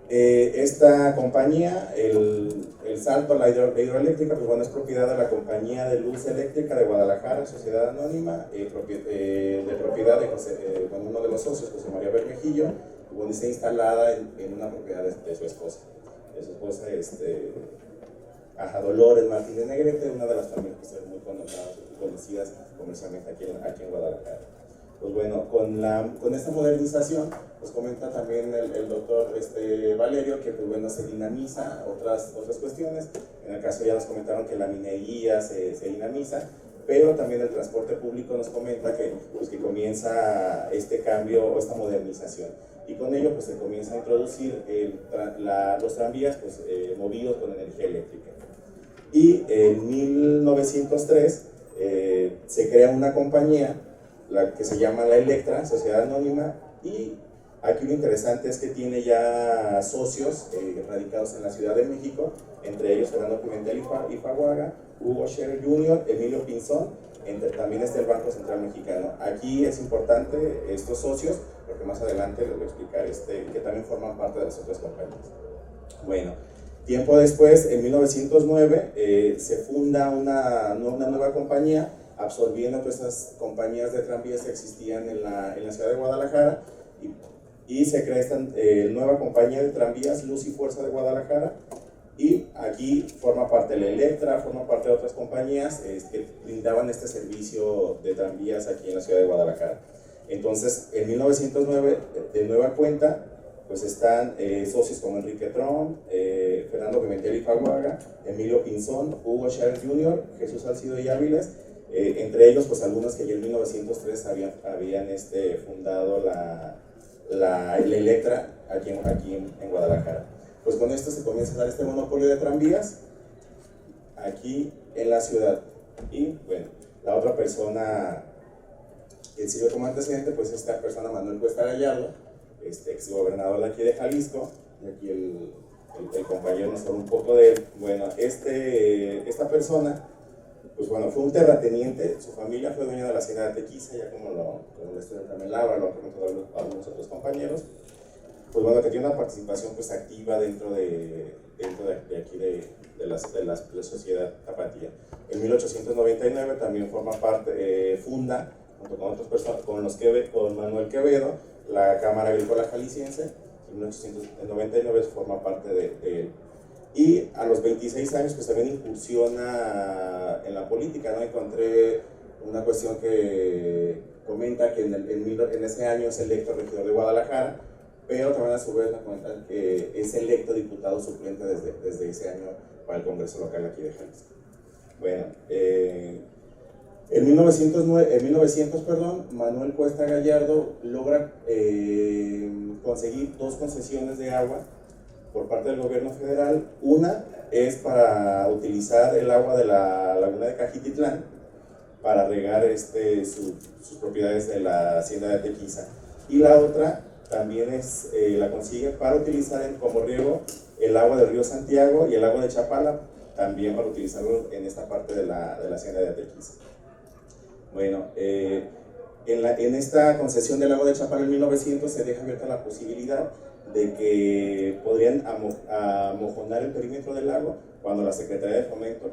Esta compañía, el Salto, la hidroeléctrica, pues bueno, es propiedad de la Compañía de Luz Eléctrica de Guadalajara, sociedad anónima, de propiedad de uno de los socios, José María Bermejillo, donde está instalada en una propiedad de su esposa. Dolores Martínez Negrete, una de las familias que son muy conocidas comercialmente aquí en Guadalajara. Pues bueno, con esta modernización, pues comenta también el doctor Valerio que pues bueno, se dinamiza otras cuestiones. En el caso ya nos comentaron que la minería se dinamiza, pero también el transporte público nos comenta que comienza este cambio o esta modernización. Y con ello pues se comienza a introducir los tranvías pues, movidos con energía eléctrica. Y en 1903 se crea una compañía, la que se llama La Electra, sociedad anónima, y aquí lo interesante es que tiene ya socios radicados en la Ciudad de México, entre ellos Fernando Pimentel y Faguaga, Hugo Scherer Jr., Emilio Pinzón, también está el Banco Central Mexicano. Aquí es importante estos socios porque más adelante les voy a explicar que también forman parte de las otras compañías. Bueno, tiempo después, en 1909, se funda una nueva compañía, absorbiendo todas esas compañías de tranvías que existían en la ciudad de Guadalajara, y se crea esta nueva compañía de tranvías, Luz y Fuerza de Guadalajara, y aquí forma parte la Electra, forma parte de otras compañías que brindaban este servicio de tranvías aquí en la ciudad de Guadalajara. Entonces, en 1909, de nueva cuenta, pues están socios como Enrique Tron, Fernando Pimentel y Faguaga, Emilio Pinzón, Hugo Chávez Jr., Jesús Salcido y Áviles, entre ellos pues algunos que ya en 1903 habían fundado la Electra aquí en Guadalajara. Pues con esto se comienza a dar este monopolio de tranvías aquí en la ciudad. Y bueno, la otra persona que sirve como antecedente, pues esta persona, Manuel Cuesta Gallardo, ex gobernador de aquí de Jalisco, y aquí el compañero nos habla un poco de él. Bueno, esta persona, pues bueno, fue un terrateniente, su familia fue dueña de la hacienda de Tequiza, ya como el estudiante también Laura, lo han comentado algunos otros compañeros. Pues bueno, que tiene una participación pues activa dentro de aquí de la sociedad tapatía. En 1899 también forma parte, funda, junto con otras personas, con Manuel Quevedo, la Cámara Agrícola Jalisciense. En 1899 forma parte de él. Y a los 26 años pues también incursiona en la política, ¿no? Encontré una cuestión que comenta que en ese año es electo regidor de Guadalajara, pero también a su vez me comentan que es electo diputado suplente desde ese año para el Congreso local aquí de Jalisco. Bueno, en 1900, Manuel Cuesta Gallardo logra conseguir 2 concesiones de agua por parte del gobierno federal. Una es para utilizar el agua de la laguna de Cajititlán para regar sus propiedades de la hacienda de Tequiza, y la otra también la consigue para utilizar como riego el agua del río Santiago y el agua de Chapala, también para utilizarlo en esta parte de la hacienda de Tequiza. Bueno, en esta concesión del agua de Chapala en 1900 se deja abierta la posibilidad de que podrían amojonar el perímetro del lago cuando la Secretaría de Fomento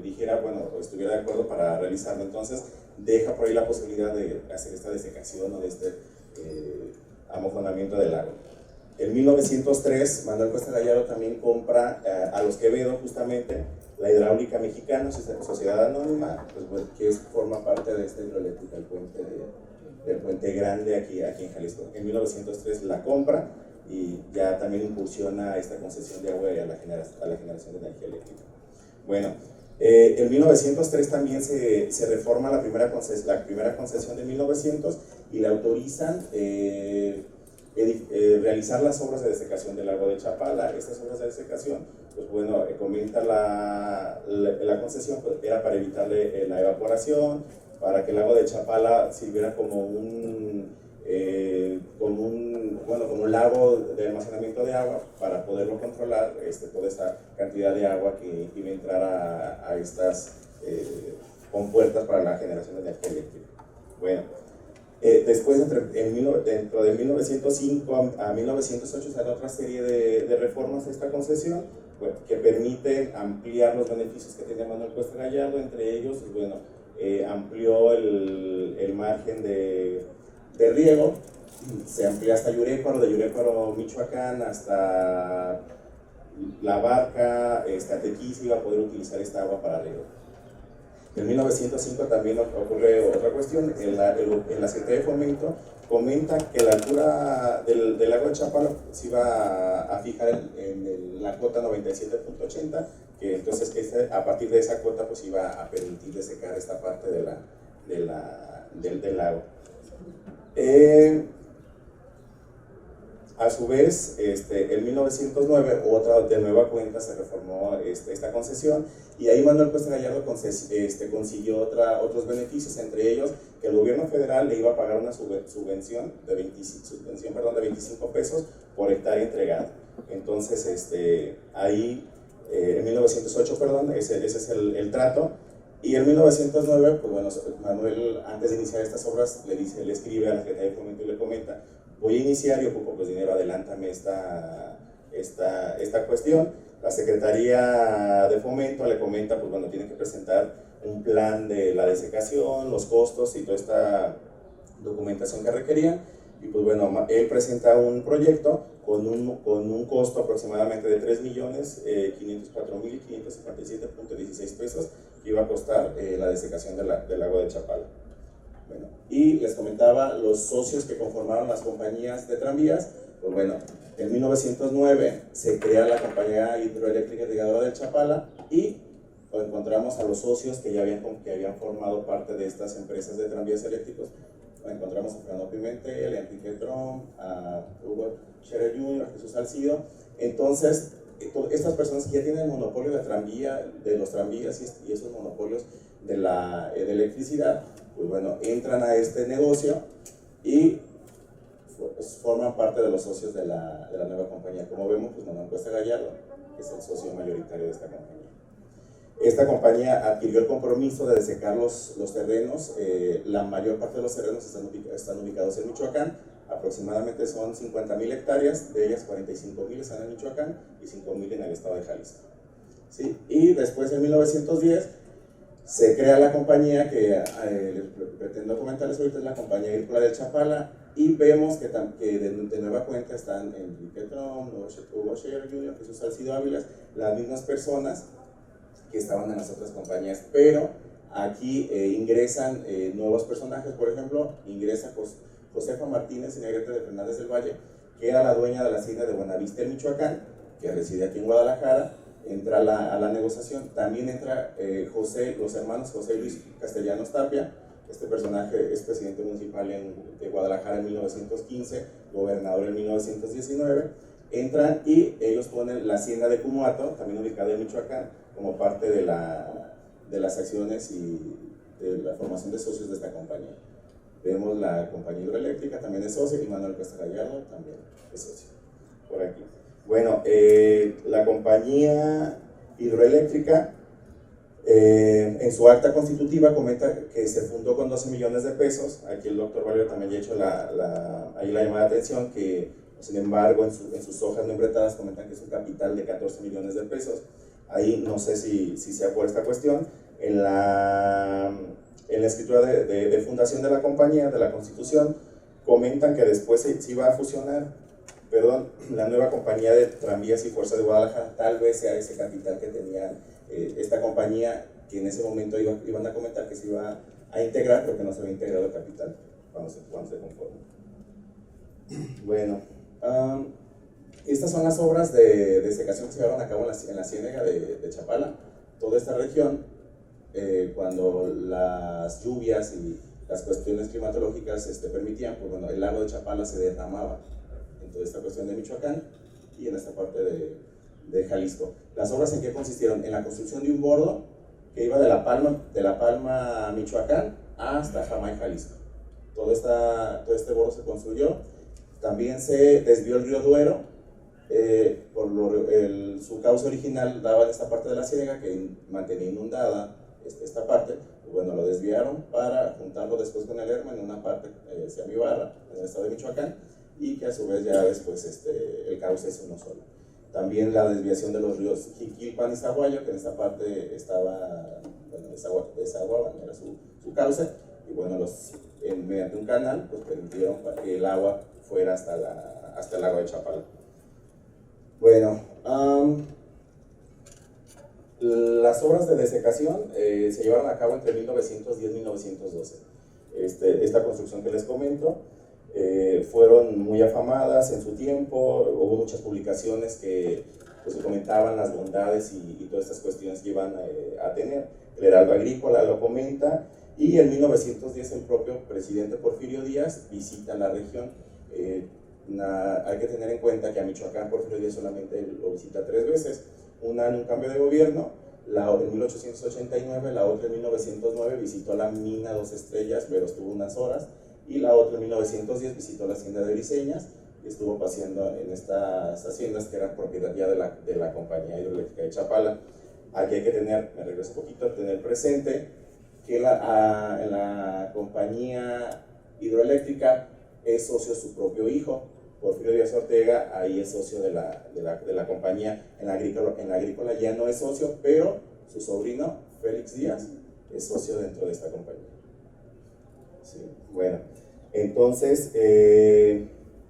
dijera, bueno, estuviera de acuerdo para realizarlo. Entonces deja por ahí la posibilidad de hacer esta desecación o de amojonamiento del lago. En 1903, Manuel Cuesta Gallardo también compra a los Quevedo, justamente, la Hidráulica Mexicana, sociedad anónima, pues, que forma parte de esta hidroeléctrica, del puente grande aquí en Jalisco. En 1903 la compra y ya también incursiona esta concesión de agua a la generación de energía eléctrica. Bueno, en 1903 también se reforma la primera concesión de 1900 y le autorizan realizar las obras de desecación del lago de Chapala. Estas obras de desecación, pues bueno, comenta la concesión, pues, era para evitarle la evaporación, para que el lago de Chapala sirviera como un lago de almacenamiento de agua, para poderlo controlar, toda esta cantidad de agua que iba a entrar a estas compuertas para la generación de energía eléctrica. Bueno, después dentro de 1905 a 1908 se da otra serie de reformas a esta concesión, bueno, que permiten ampliar los beneficios que tenía Manuel Cuesta Gallardo. Entre ellos, bueno, amplió el margen de riego, se amplió hasta Yurécuaro, de Yurécuaro, Michoacán, hasta La Barca, Tequiza, iba a poder utilizar esta agua para riego. En 1905 también ocurre otra cuestión. En la Secretaría de Fomento comenta que la altura del lago de Chapala se iba a fijar en la cuota 97.80, que entonces a partir de esa cuota pues iba a permitir desecar esta parte del lago. A su vez, en 1909, de nueva cuenta se reformó esta concesión, y ahí Manuel Cuesta Gallardo consiguió otros beneficios, entre ellos que el gobierno federal le iba a pagar una subvención de 25 pesos por hectárea entregada. Entonces, ahí, en 1908, ese es el trato, Y en 1909, pues bueno, Manuel, antes de iniciar estas obras, le escribe a la Secretaría de Fomento y le comenta: voy a iniciar y ocupo pues dinero, adelántame esta cuestión. La Secretaría de Fomento le comenta, pues bueno, tiene que presentar un plan de la desecación, los costos y toda esta documentación que requería. Y pues bueno, él presenta un proyecto con un costo aproximadamente de 3.504.557.16 pesos que iba a costar la desecación del lago de Chapala. Bueno, y les comentaba los socios que conformaron las compañías de tranvías. Pues bueno, en 1909 se crea la Compañía Hidroeléctrica Irrigadora del Chapala y encontramos a los socios que ya habían formado parte de estas empresas de tranvías eléctricos. Encontramos a Fernando Pimentel, a Enrique Trom, a Hugo Scherer Jr., a Jesús Salcido. Entonces, estas personas que ya tienen el monopolio de los tranvías y esos monopolios de la electricidad, pues bueno, entran a este negocio y forman parte de los socios de la nueva compañía. Como vemos, pues Manuel Cuesta Gallardo es el socio mayoritario de esta compañía. Esta compañía adquirió el compromiso de desecar los terrenos. La mayor parte de los terrenos están ubicados en Michoacán. Aproximadamente son 50.000 hectáreas, de ellas 45.000 están en Michoacán y 5.000 en el estado de Jalisco. ¿Sí? Y después, en 1910, se crea la compañía que pretendo comentarles ahorita, es la Compañía Agrícola del Chapala, y vemos que de nueva cuenta están Enrique Trom, Hugo Scherer Jr., Jesús Salcido Ávila, las mismas personas que estaban en las otras compañías, pero aquí ingresan nuevos personajes. Por ejemplo, ingresa Josefa Martínez y Negrete de Fernández del Valle, que era la dueña de la hacienda de Buenavista en Michoacán, que reside aquí en Guadalajara. Entra a la negociación. También entra los hermanos José Luis Castellanos Tapia. Este personaje es presidente municipal de Guadalajara en 1915, gobernador en 1919. Entran y ellos ponen la hacienda de Cumuato, también ubicada en Michoacán, como parte de las acciones y de la formación de socios de esta compañía. Vemos la Compañía Hidroeléctrica, también es socio, y Manuel Cuesta Gallardo también es socio, por aquí. Bueno, la Compañía Hidroeléctrica en su acta constitutiva comenta que se fundó con 12 millones de pesos. Aquí el doctor Valero también ya ha hecho ahí la llamada de atención, que sin embargo en sus hojas no embretadas comentan que es un capital de 14 millones de pesos. Ahí no sé si sea por esta cuestión. En la escritura de fundación de la compañía, de la constitución, comentan que después se iba a fusionar, la nueva Compañía de Tranvías y Fuerzas de Guadalajara. Tal vez sea ese capital que tenía esta compañía, que en ese momento iban a comentar que se iba a integrar, pero que no se había integrado el capital cuando se conformó. Bueno, estas son las obras de desecación que se llevaron a cabo en la ciénaga de Chapala. Toda esta región, cuando las lluvias y las cuestiones climatológicas permitían, pues bueno, el lago de Chapala se derramaba en toda esta cuestión de Michoacán y en esta parte de Jalisco. ¿Las obras en qué consistieron? En la construcción de un bordo que iba de La Palma, Michoacán, hasta Jamay, Jalisco. Todo este bordo se construyó. También se desvió el río Duero. Su cauce original daba en esta parte de la ciénaga, que mantenía inundada esta parte. Bueno, lo desviaron para juntarlo después con el Lerma en una parte hacia Mibarra, en el estado de Michoacán, y que a su vez ya después el cauce es uno solo. También la desviación de los ríos Jiquilpan y Zaguayo, que en esta parte estaba, desaguaban, era su cauce, y bueno, mediante un canal, pues permitieron que el agua fuera hasta el lago de Chapala. Bueno, las obras de desecación se llevaron a cabo entre 1910 y 1912. Esta construcción que les comento fueron muy afamadas en su tiempo. Hubo muchas publicaciones que pues, comentaban las bondades y todas estas cuestiones que iban a tener. El Heraldo Agrícola lo comenta, y en 1910 el propio presidente Porfirio Díaz visita la región. Hay que tener en cuenta que a Michoacán Porfirio Díaz solamente lo visita 3 veces, una en un cambio de gobierno, en 1889, la otra en 1909 visitó la mina 2 Estrellas, pero estuvo unas horas, y la otra en 1910 visitó la hacienda de Briceñas y estuvo paseando en estas haciendas que eran propiedad ya de la Compañía Hidroeléctrica de Chapala. Aquí hay que tener, me regreso un poquito, tener presente que en la compañía hidroeléctrica es socio su propio hijo, Porfirio Díaz Ortega, ahí es socio de la compañía. En la agrícola ya no es socio, pero su sobrino, Félix Díaz, es socio dentro de esta compañía. Sí, bueno, entonces,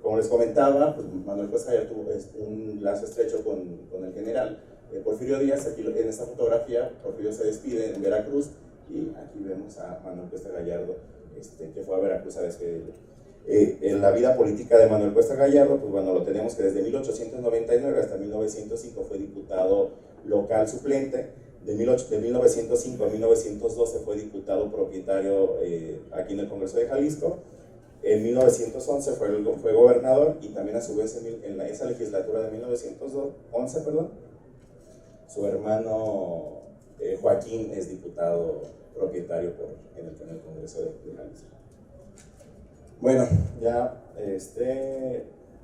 como les comentaba, pues Manuel Cuesta ya tuvo un lazo estrecho con el general Porfirio Díaz. Aquí en esta fotografía, Porfirio se despide en Veracruz, y aquí vemos a Manuel Cuesta Gallardo, que fue a Veracruz a despedirlo. En la vida política de Manuel Cuesta Gallardo, pues bueno, lo tenemos que desde 1899 hasta 1905 fue diputado local suplente. De 1905 a 1912 fue diputado propietario aquí en el Congreso de Jalisco. En 1911 fue gobernador, y también a su vez en esa legislatura de 1911, su hermano Joaquín es diputado propietario en el Congreso de Jalisco. Bueno, ya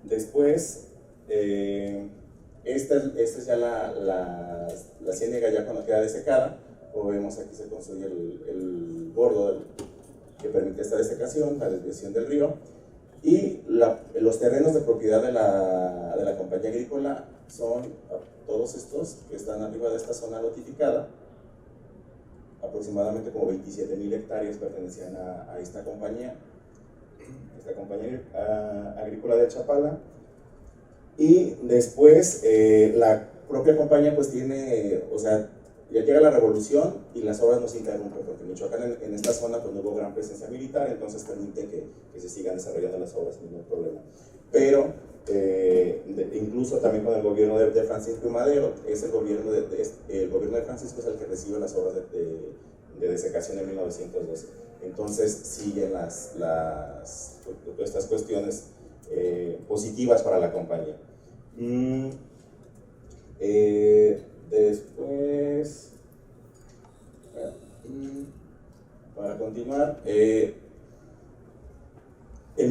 después, esta es ya la ciénaga ya cuando queda desecada. Como vemos, aquí se construye el bordo que permite esta desecación, la desviación del río, y los terrenos de propiedad de la compañía agrícola son todos estos que están arriba de esta zona notificada. Aproximadamente como 27,000 hectáreas pertenecían a esta compañía agrícola de Chapala. Y después la propia compañía pues tiene, o sea, ya llega la revolución y las obras no se interrumpen, porque Michoacán en esta zona pues no hubo gran presencia militar, entonces permite que se sigan desarrollando las obras sin ningún problema. Pero incluso también con el gobierno de Francisco Madero, es el gobierno de Francisco es el que recibe las obras de desecación en 1912. Entonces siguen estas cuestiones positivas para la compañía. Después, para continuar, en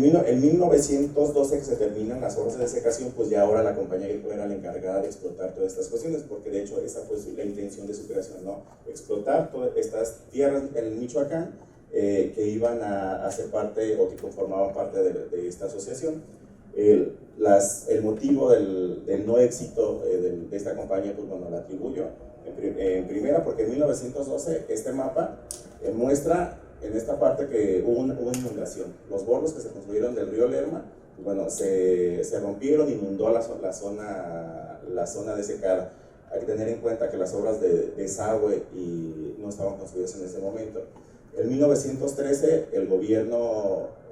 1912 que se terminan las obras de desecación, pues ya ahora la compañía agrícola era la encargada de explotar todas estas cuestiones, porque de hecho esa fue la intención de su creación, ¿no? Explotar todas estas tierras en Michoacán que iban a ser parte o que conformaban parte de esta asociación. El motivo del no éxito de esta compañía, pues bueno, la atribuyo en primera porque en 1912 este mapa muestra en esta parte que hubo inundación. Los bordos que se construyeron del río Lerma, bueno, se rompieron, inundó la zona desecada. Hay que tener en cuenta que las obras de desagüe no estaban construidas en ese momento. En 1913,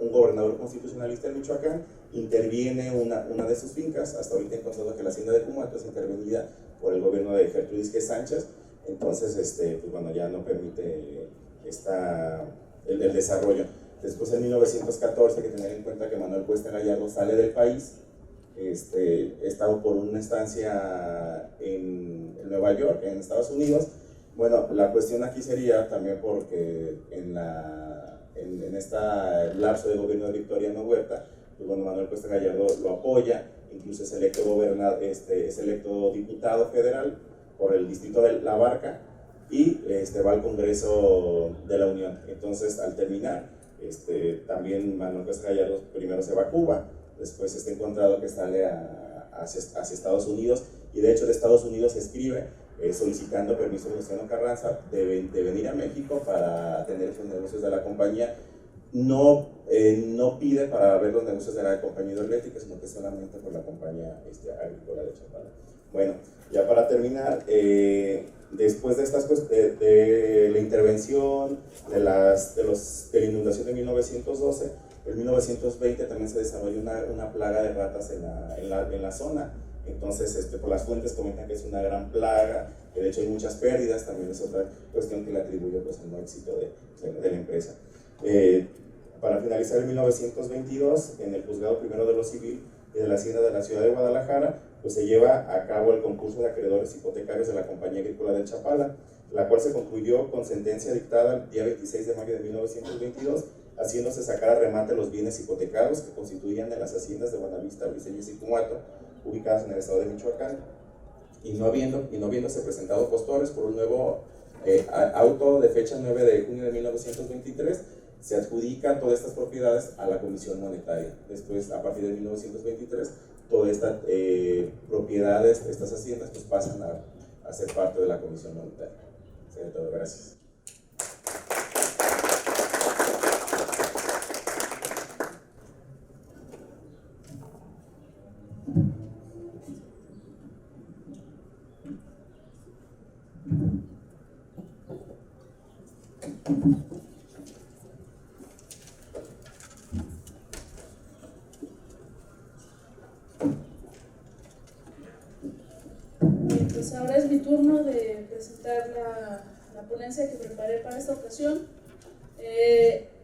un gobernador constitucionalista de Michoacán interviene una de sus fincas. Hasta ahorita he encontrado que la hacienda de Cumato es intervenida por el gobierno de Gertrudis G. Sánchez. Entonces, pues bueno, ya no permite el desarrollo. Después, en 1914, hay que tener en cuenta que Manuel Cuesta Gallardo sale del país. Estaba por una estancia en Nueva York, en Estados Unidos. Bueno, la cuestión aquí sería también porque en este lapso de gobierno de Victoriano Huerta, pues bueno, Manuel Cuesta Gallardo lo apoya, incluso es electo diputado federal por el distrito de La Barca, y va al Congreso de la Unión. Entonces, al terminar, también Manuel Cuesta Gallardo primero se va a Cuba, después está encontrado que sale hacia Estados Unidos, y de hecho de Estados Unidos escribe solicitando permiso a Venustiano Carranza de venir a México para atender los negocios de la compañía. No pide para ver los negocios de la compañía hidroeléctrica, sino que solamente por la compañía agrícola de Chapala. Bueno, ya para terminar, después de la intervención de la inundación de 1912, en 1920 también se desarrolló una plaga de ratas en la zona. Entonces, por las fuentes comentan que es una gran plaga, que de hecho hay muchas pérdidas. También es otra cuestión que le atribuye pues, al no éxito de la empresa. Para finalizar, en 1922, en el Juzgado Primero de lo Civil y de la Hacienda de la Ciudad de Guadalajara, pues se lleva a cabo el concurso de acreedores hipotecarios de la Compañía Agrícola de Chapala, la cual se concluyó con sentencia dictada el día 26 de mayo de 1922, haciéndose sacar a remate los bienes hipotecados que constituían en las haciendas de Buenavista, Briceños y Cumato, ubicadas en el estado de Michoacán. y no habiéndose presentado postores por un nuevo auto de fecha 9 de junio de 1923, se adjudican todas estas propiedades a la Comisión Monetaria. Después, a partir de 1923, todas estas propiedades, estas haciendas, pues pasan a ser parte de la Comisión Monetaria. Sería todo, gracias. Bien, pues ahora es mi turno de presentar la ponencia que preparé para esta ocasión.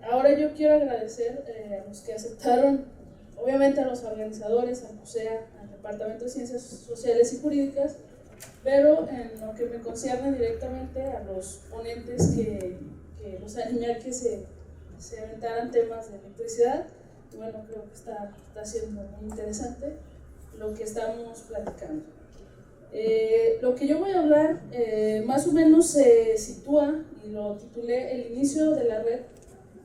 Ahora yo quiero agradecer a los que aceptaron, obviamente a los organizadores, al CUSEA, al Departamento de Ciencias Sociales y Jurídicas, pero en lo que me concierne directamente a los ponentes que los animé a que se aventaran temas de electricidad. Y bueno, creo que está siendo muy interesante lo que estamos platicando. Lo que yo voy a hablar más o menos se sitúa, y lo titulé El inicio de la red,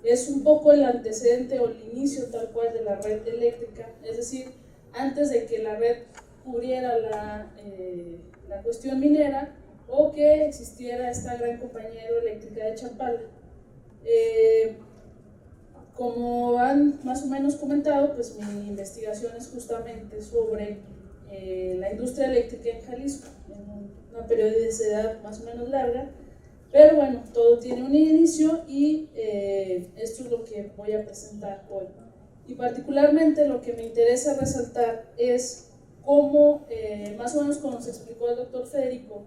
es un poco el antecedente o el inicio tal cual de la red eléctrica, es decir, antes de que la red cubriera la cuestión minera o que existiera esta gran compañía hidroeléctrica de Chapala. Como han más o menos comentado, pues mi investigación es justamente sobre la industria eléctrica en Jalisco, en una periodicidad más o menos larga, pero bueno, todo tiene un inicio y esto es lo que voy a presentar hoy. Y particularmente lo que me interesa resaltar es cómo, más o menos como nos explicó el doctor Federico,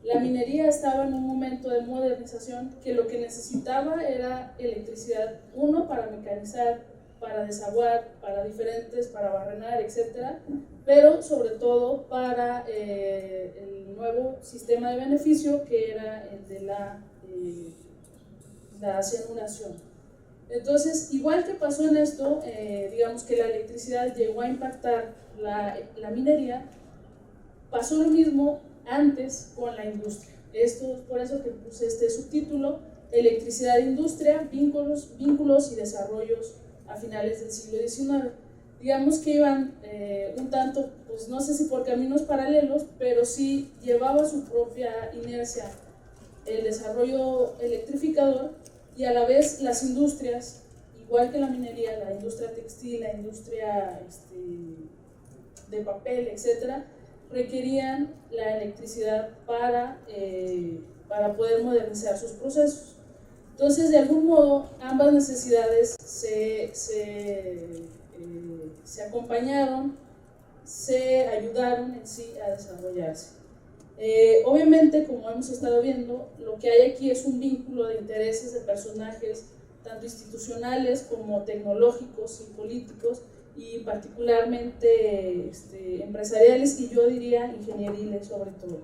la minería estaba en un momento de modernización que lo que necesitaba era electricidad, uno para mecanizar, para desaguar, para barrenar, etc. Pero sobre todo para el nuevo sistema de beneficio que era el de la cianuración. Entonces, igual que pasó en esto, digamos que la electricidad llegó a impactar la minería, pasó lo mismo antes con la industria. Esto es por eso que puse este subtítulo: Electricidad e Industria, vínculos y desarrollos a finales del siglo XIX. Digamos que iban un tanto, pues no sé si por caminos paralelos, pero sí llevaba su propia inercia el desarrollo electrificador, y a la vez las industrias, igual que la minería, la industria textil, la industria de papel, etcétera, requerían la electricidad para poder modernizar sus procesos. Entonces, de algún modo, ambas necesidades se acompañaron, se ayudaron en sí a desarrollarse. Obviamente, como hemos estado viendo, lo que hay aquí es un vínculo de intereses de personajes, tanto institucionales como tecnológicos y políticos, y particularmente empresariales, y yo diría ingenieriles sobre todo.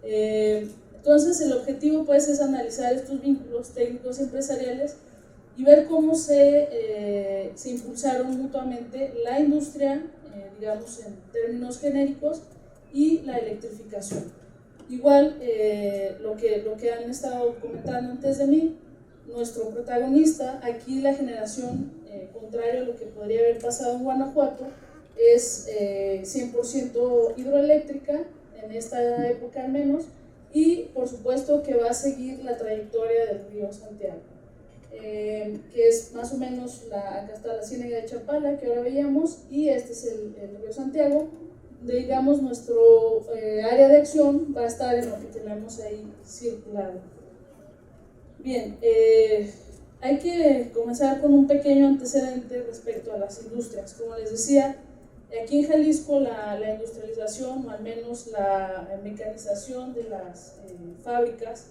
Entonces el objetivo pues es analizar estos vínculos técnicos y empresariales y ver cómo se impulsaron mutuamente la industria, digamos en términos genéricos, y la electrificación. Igual lo que han estado comentando antes de mí, nuestro protagonista, aquí la generación, contrario a lo que podría haber pasado en Guanajuato, es 100% hidroeléctrica, en esta época al menos, y por supuesto que va a seguir la trayectoria del río Santiago, que es más o menos, acá está la ciénaga de Chapala que ahora veíamos, y este es el río Santiago. Digamos, nuestro área de acción va a estar en lo que tenemos ahí circulado. Bien, hay que comenzar con un pequeño antecedente respecto a las industrias. Como les decía, aquí en Jalisco la industrialización, o al menos la mecanización de las fábricas,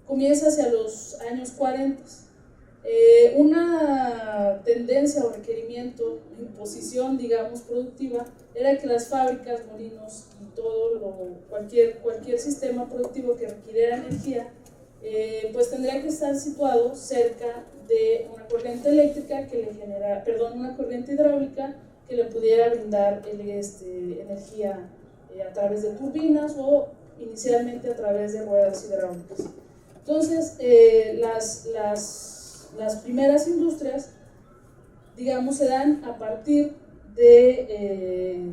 comienza hacia los años 40. Una tendencia o requerimiento, imposición, digamos, productiva, era que las fábricas, molinos y cualquier sistema productivo que requiriera energía, pues tendría que estar situado cerca de una corriente eléctrica una corriente hidráulica que le pudiera brindar energía a través de turbinas o inicialmente a través de ruedas hidráulicas. Entonces, las primeras industrias, digamos, se dan a partir de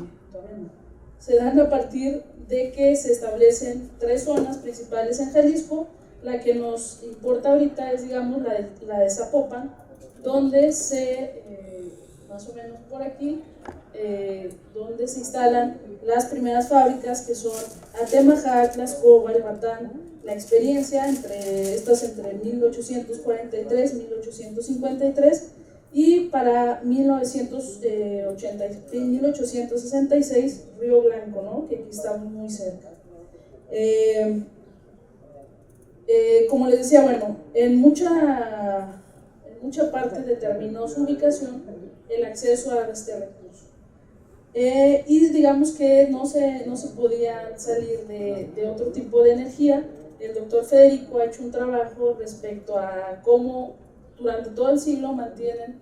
que se establecen 3 zonas principales en Jalisco. La que nos importa ahorita es, digamos, la de Zapopan, donde más o menos por aquí, donde se instalan las primeras fábricas, que son Atemajac, Tlaxcóbal, Batán. La experiencia entre 1843 y 1853, y para 1866 Río Blanco, ¿no? Que aquí estamos muy cerca. Como les decía, bueno, en mucha parte determinó su ubicación el acceso a este recurso. Y digamos que no se podía salir de otro tipo de energía. El doctor Federico ha hecho un trabajo respecto a cómo durante todo el siglo mantienen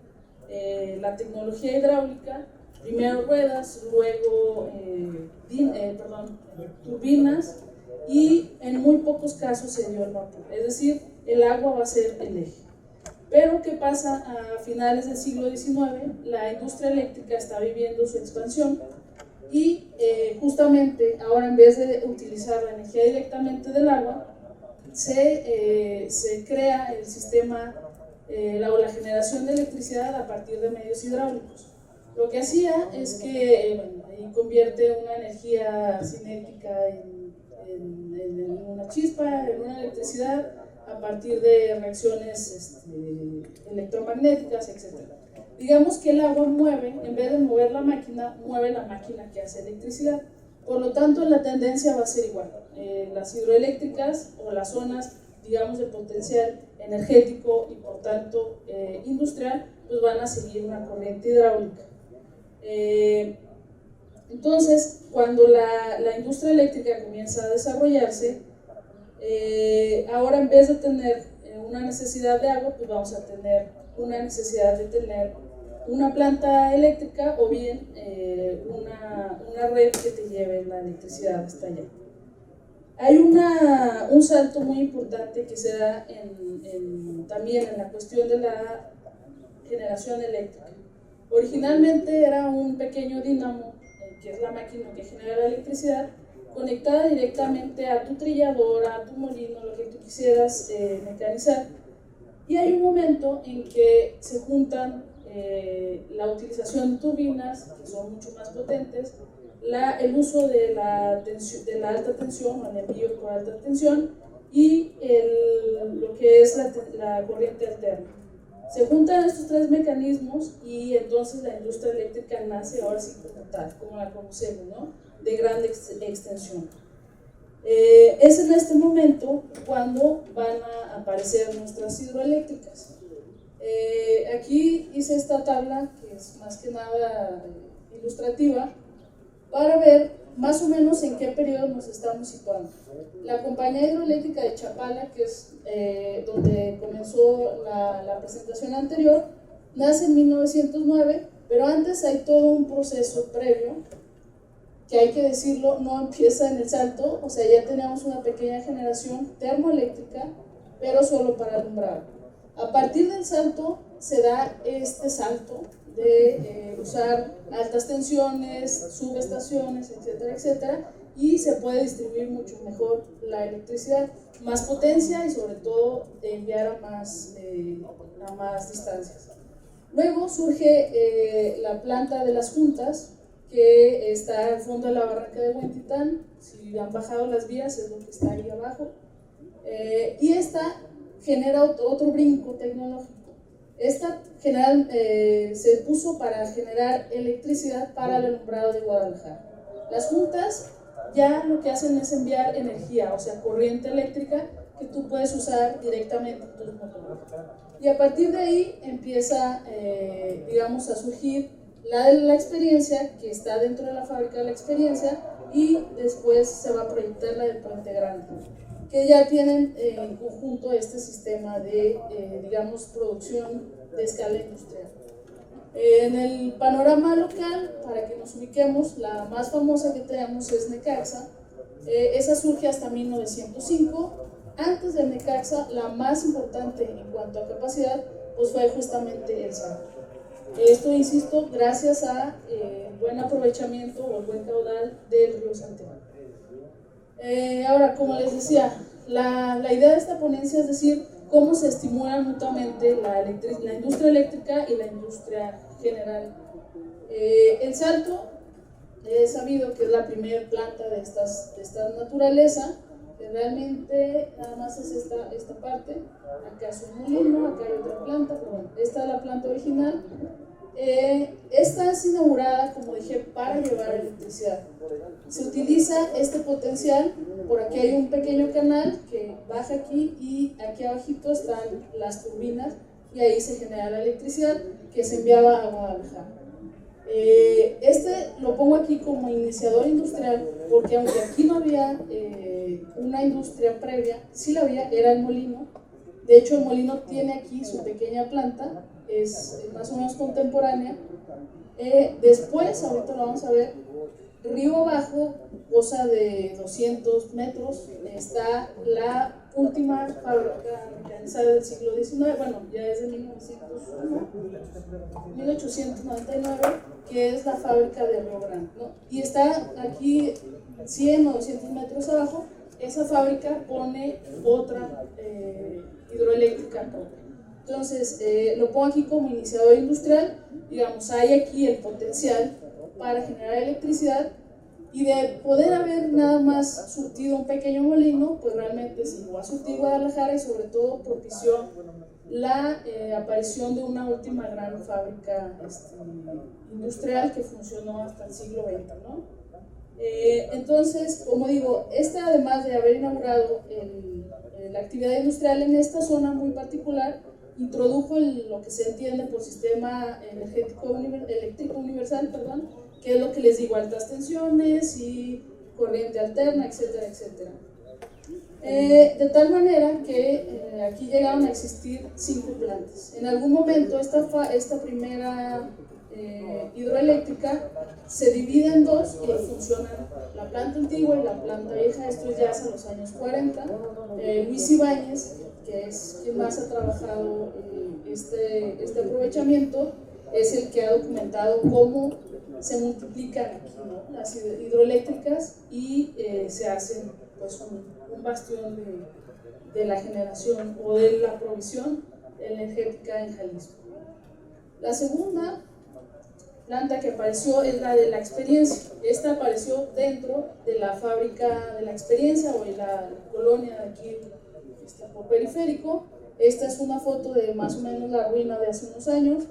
la tecnología hidráulica, primero ruedas, luego turbinas, y en muy pocos casos se dio el vapor, es decir, el agua va a ser el eje. Pero ¿qué pasa? A finales del siglo XIX, la industria eléctrica está viviendo su expansión y justamente ahora, en vez de utilizar la energía directamente del agua, se crea el sistema o la generación de electricidad a partir de medios hidráulicos. Lo que hacía es que ahí convierte una energía cinética en una chispa, en una electricidad, a partir de reacciones electromagnéticas, etc. Digamos que el agua mueve, en vez de mover la máquina, mueve la máquina que hace electricidad. Por lo tanto, la tendencia va a ser igual. Las hidroeléctricas, o las zonas, digamos, de potencial energético y por tanto industrial, pues van a seguir una corriente hidráulica. Entonces, cuando la industria eléctrica comienza a desarrollarse, ahora, en vez de tener una necesidad de agua, pues vamos a tener una necesidad de tener una planta eléctrica o bien una red que te lleve la electricidad hasta allá. Hay un salto muy importante que se da también en la cuestión de la generación eléctrica. Originalmente era un pequeño dínamo, que es la máquina que genera la electricidad, conectada directamente a tu trilladora, a tu molino, lo que tú quisieras mecanizar. Y hay un momento en que se juntan la utilización de turbinas, que son mucho más potentes, el uso de la alta tensión, o el envío por alta tensión, y lo que es la corriente alterna. Se juntan estos 3 mecanismos y entonces la industria eléctrica nace ahora sí como tal, como la conocemos, ¿no? De gran extensión. Es en este momento cuando van a aparecer nuestras hidroeléctricas. Aquí hice esta tabla, que es más que nada ilustrativa, para ver más o menos en qué periodo nos estamos situando. La compañía hidroeléctrica de Chapala, que es donde comenzó la presentación anterior, nace en 1909, pero antes hay todo un proceso previo, que hay que decirlo, no empieza en el Salto, o sea, ya tenemos una pequeña generación termoeléctrica, pero solo para alumbrado. A partir del Salto se da este salto de usar altas tensiones, subestaciones, etcétera, etcétera, y se puede distribuir mucho mejor la electricidad, más potencia y sobre todo de enviar a más distancias. Luego surge la planta de las juntas, que está al fondo de la barranca de Huentitán. Si han bajado las vías, es lo que está ahí abajo, y esta genera otro brinco tecnológico. Esta se puso para generar electricidad para el alumbrado de Guadalajara. Las juntas ya lo que hacen es enviar energía, o sea, corriente eléctrica que tú puedes usar directamente en tus motores. Y a partir de ahí empieza, digamos, a surgir la experiencia, que está dentro de la fábrica de la experiencia, y después se va a proyectar la del Puente Grande, que ya tienen en conjunto este sistema de, digamos, producción de escala industrial. En el panorama local, para que nos ubiquemos, la más famosa que tenemos es Necaxa. Esa surge hasta 1905. Antes de Necaxa, la más importante en cuanto a capacidad, pues fue justamente el Salto. Esto, insisto, gracias a buen aprovechamiento o el buen caudal del río Santiago. Ahora, como les decía, la idea de esta ponencia es decir, cómo se estimulan mutuamente la industria eléctrica y la industria general. El Salto es sabido que es la primera planta de esta naturaleza, que realmente nada más es esta parte. Acá es un molino, acá hay otra planta, pero bueno, esta es la planta original. Esta es inaugurada, como dije, para llevar electricidad. Se utiliza este potencial, por aquí hay un pequeño canal que baja aquí y aquí abajito están las turbinas y ahí se genera la electricidad que se enviaba a Guadalajara. Lo pongo aquí como iniciador industrial porque aunque aquí no había una industria previa, sí la había, era el molino. De hecho, el molino tiene aquí su pequeña planta, es más o menos contemporánea. Después, ahorita lo vamos a ver, río abajo, cosa de 200 metros, está la última fábrica mecanizada del siglo XIX, bueno, ya es de 1899, que es la fábrica de Río Grande, ¿no? Y está aquí 100 o 200 metros abajo, esa fábrica pone otra hidroeléctrica propia. Entonces, lo pongo aquí como iniciador industrial, digamos, hay aquí el potencial para generar electricidad y de poder haber nada más surtido un pequeño molino, pues realmente se llegó a surtir Guadalajara y sobre todo propició la aparición de una última gran fábrica industrial que funcionó hasta el siglo XX, ¿no? Entonces, como digo, además de haber inaugurado la actividad industrial en esta zona muy particular, introdujo lo que se entiende por sistema eléctrico universal, que es lo que les digo, altas tensiones y corriente alterna, etcétera, etcétera. De tal manera que aquí llegaron a existir 5 plantas. En algún momento esta primera hidroeléctrica se divide en dos y funcionan la planta antigua y la planta vieja. Esto ya es a los años 40. Luis Ibáñez, que es quien más ha trabajado este aprovechamiento, es el que ha documentado cómo se multiplican aquí, ¿no?, las hidroeléctricas y se hacen pues un bastión de la generación o de la provisión energética en Jalisco. La segunda planta que apareció es la de La Experiencia. Esta apareció dentro de la fábrica de La Experiencia o en la colonia de aquí, por Periférico. Esta es una foto de más o menos la ruina de hace unos años.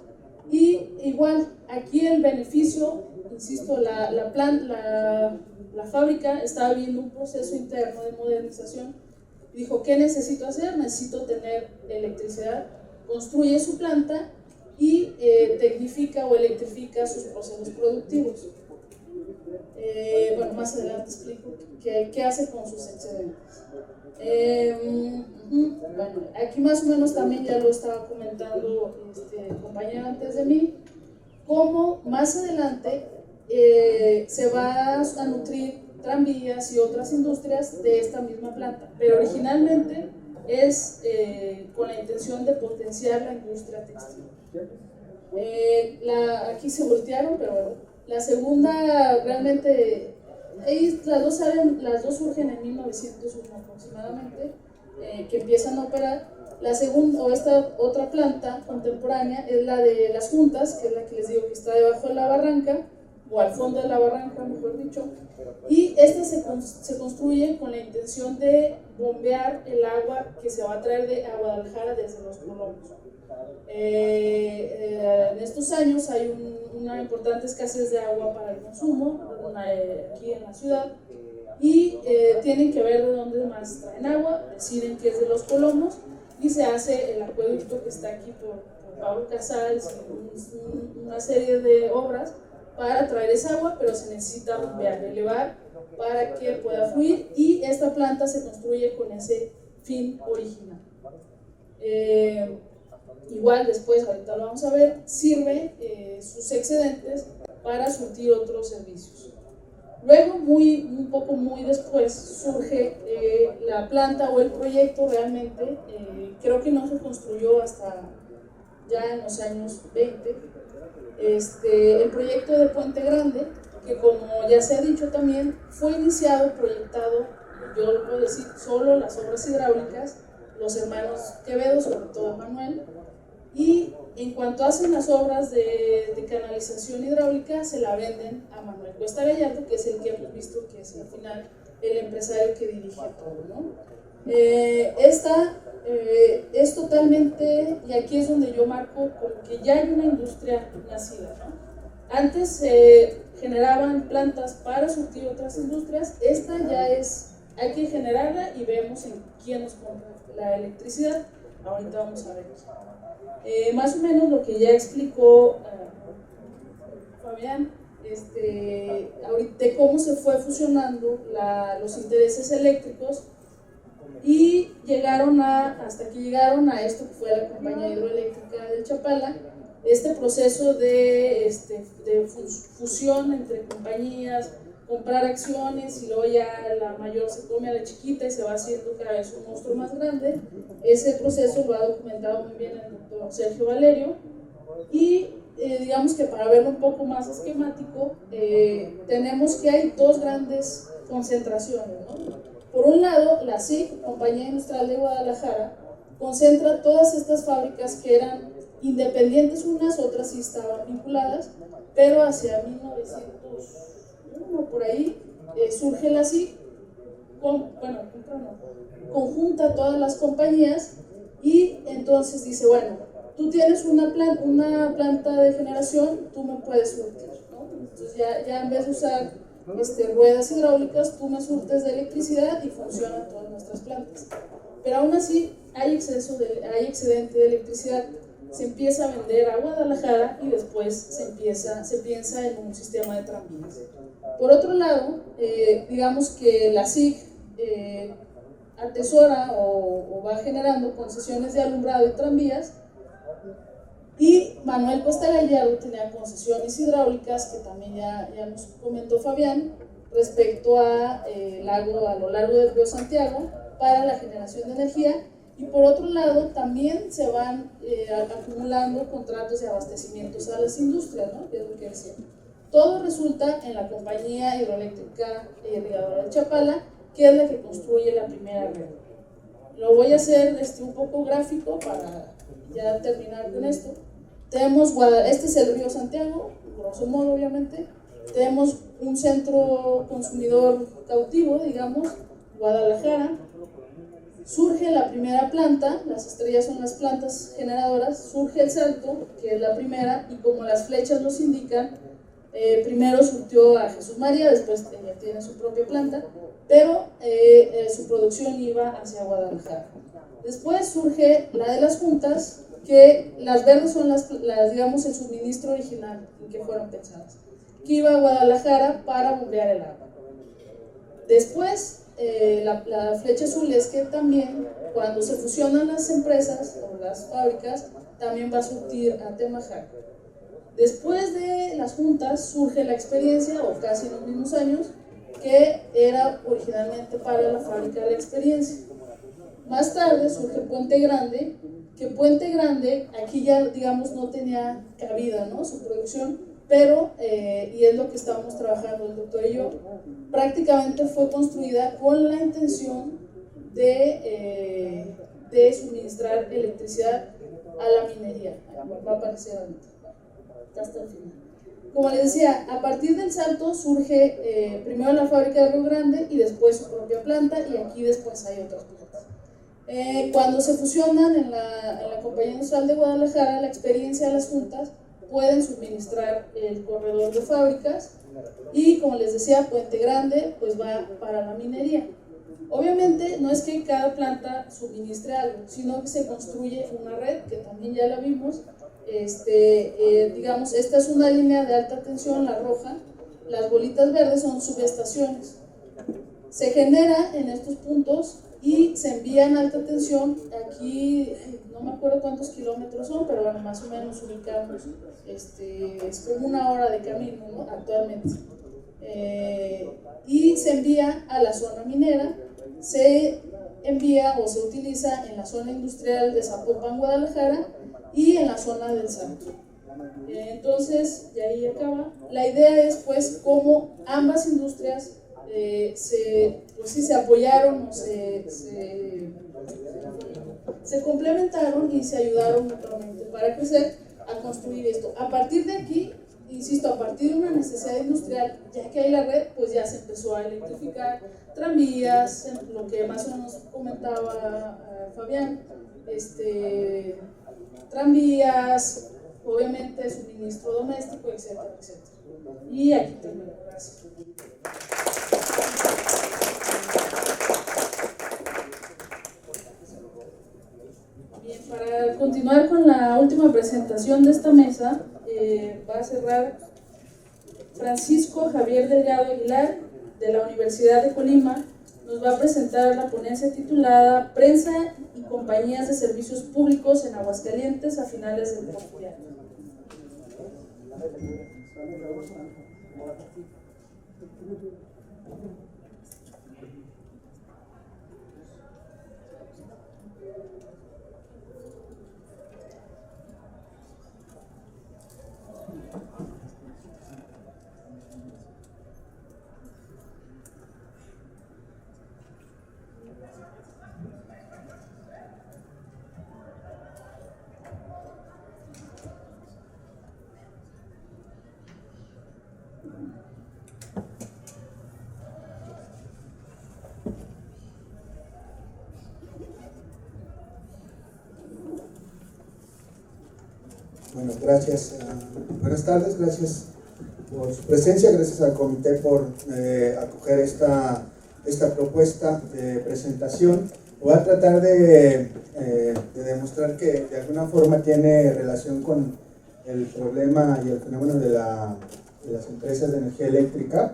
Y igual, aquí el beneficio, insisto, la fábrica estaba viviendo un proceso interno de modernización. Dijo, ¿qué necesito hacer? Necesito tener electricidad. Construye su planta y tecnifica o electrifica sus procesos productivos. Bueno, más adelante explico qué hace con sus excedentes. Bueno, aquí más o menos también ya lo estaba comentando el compañero antes de mí, cómo más adelante se va a nutrir tranvías y otras industrias de esta misma planta, pero originalmente es con la intención de potenciar la industria textil. Aquí se voltearon, pero bueno, la segunda realmente, las dos surgen en 1901 aproximadamente, que empiezan a operar. La segunda, o esta otra planta contemporánea, es la de Las Juntas, que es la que les digo que está debajo de la barranca, o al fondo de la barranca, mejor dicho, y esta se construye con la intención de bombear el agua que se va a traer a Guadalajara desde los colonos. En estos años hay una importante escasez de agua para el consumo aquí en la ciudad y tienen que ver de dónde más traen agua, deciden que es de los colonos y se hace el acueducto que está aquí por Pablo Casals, una serie de obras para traer esa agua, pero se necesita bombear, elevar para que pueda fluir y esta planta se construye con ese fin original. igual después, ahorita lo vamos a ver, sirve sus excedentes para surtir otros servicios. Luego, muy después, surge la planta o el proyecto realmente, creo que no se construyó hasta ya en los años 20, el proyecto de Puente Grande, que como ya se ha dicho también, fue iniciado, proyectado, yo lo puedo decir, solo las obras hidráulicas, los hermanos Quevedo, sobre todo Manuel, y en cuanto hacen las obras de canalización hidráulica, se la venden a Manuel Cuesta Gallardo, que es el que hemos visto que es al final el empresario que dirige todo, ¿no? Esta es totalmente, y aquí es donde yo marco como que ya hay una industria nacida, ¿no? Antes se generaban plantas para surtir otras industrias, esta ya es, hay que generarla y vemos en quién nos compra la electricidad. Ahorita vamos a ver. Más o menos lo que ya explicó Fabián, ahorita cómo se fue fusionando los intereses eléctricos y hasta que llegaron a esto que fue la compañía hidroeléctrica de Chapala, este proceso de fusión entre compañías, comprar acciones y luego ya la mayor se come a la chiquita y se va haciendo cada vez un monstruo más grande. Ese proceso lo ha documentado muy bien el doctor Sergio Valerio y digamos que para verlo un poco más esquemático, tenemos que hay dos grandes concentraciones, ¿no? Por un lado, la SIC, Compañía Industrial de Guadalajara, concentra todas estas fábricas que eran independientes unas, otras sí estaban vinculadas, pero hacia 1901 por ahí surge la SIC, conjunta todas las compañías y entonces dice, bueno, tú tienes una planta de generación, tú me puedes surtir, ¿no? Entonces ya en vez de usar ruedas hidráulicas, tú me surtes de electricidad y funcionan todas nuestras plantas. Pero aún así hay excedente de electricidad. Se empieza a vender a Guadalajara y después se piensa en un sistema de tranvías. Por otro lado, digamos que la SIC atesora o va generando concesiones de alumbrado y tranvías, y Manuel Cuesta Gallardo tenía concesiones hidráulicas que también ya nos comentó Fabián respecto a lo largo del río Santiago para la generación de energía. Y por otro lado, también se van acumulando contratos de abastecimientos a las industrias, ¿no? Que es lo que decía. Todo resulta en la compañía hidroeléctrica y irrigadora de Chapala, que es la que construye la primera red. Lo voy a hacer un poco gráfico para ya terminar con esto. Tenemos este es el río Santiago, grosso modo obviamente. Tenemos un centro consumidor cautivo, digamos, Guadalajara. Surge la primera planta, las estrellas son las plantas generadoras, surge el Salto, que es la primera, y como las flechas nos indican, primero surtió a Jesús María, después ella tiene su propia planta, pero su producción iba hacia Guadalajara. Después surge la de las juntas, que las verdes son las digamos, el suministro original en que fueron pensadas, que iba a Guadalajara para bombear el agua. Después, la flecha azul es que también cuando se fusionan las empresas o las fábricas, también va a surtir a Temajac. Después de las juntas surge la experiencia, o casi en los mismos años, que era originalmente para la fábrica de la experiencia. Más tarde surge Puente Grande, que Puente Grande aquí ya digamos no tenía cabida, ¿no? Su producción, pero, y es lo que estábamos trabajando el doctor y yo, prácticamente fue construida con la intención de suministrar electricidad a la minería. Va a aparecer ahorita, hasta el final. Como les decía, a partir del Salto surge primero la fábrica de Río Grande y después su propia planta, y aquí después hay otras plantas. Cuando se fusionan en la Compañía Industrial de Guadalajara, la experiencia de las juntas pueden suministrar el corredor de fábricas y, como les decía, Puente Grande pues va para la minería. Obviamente no es que cada planta suministre algo, sino que se construye una red, que también ya la vimos. Digamos, esta es una línea de alta tensión, la roja, las bolitas verdes son subestaciones. Se genera en estos puntos y se envía en alta tensión. Aquí no me acuerdo cuántos kilómetros son, pero bueno, más o menos ubicamos, es como 1 hora de camino, ¿no? Actualmente. Y se envía a la zona minera, se envía o se utiliza en la zona industrial de Zapopan, Guadalajara, y en la zona del Salto. Entonces, de ahí acaba. La idea es pues cómo ambas industrias se apoyaron, o se complementaron y se ayudaron mutuamente para crecer a construir esto. A partir de aquí, insisto, a partir de una necesidad industrial, ya que hay la red, pues ya se empezó a electrificar tranvías, lo que más o menos comentaba Fabián, tranvías, obviamente suministro doméstico, etcétera, etcétera. Y aquí termino. Gracias. Bien, para continuar con la última presentación de esta mesa, va a cerrar Francisco Javier Delgado Aguilar, de la Universidad de Colima. Nos va a presentar la ponencia titulada Prensa y compañías de servicios públicos en Aguascalientes a finales del Porfiriato. Bueno, gracias. Buenas tardes, gracias por su presencia, gracias al comité por acoger esta propuesta de presentación. Voy a tratar de demostrar que de alguna forma tiene relación con el problema y el fenómeno de las empresas de energía eléctrica.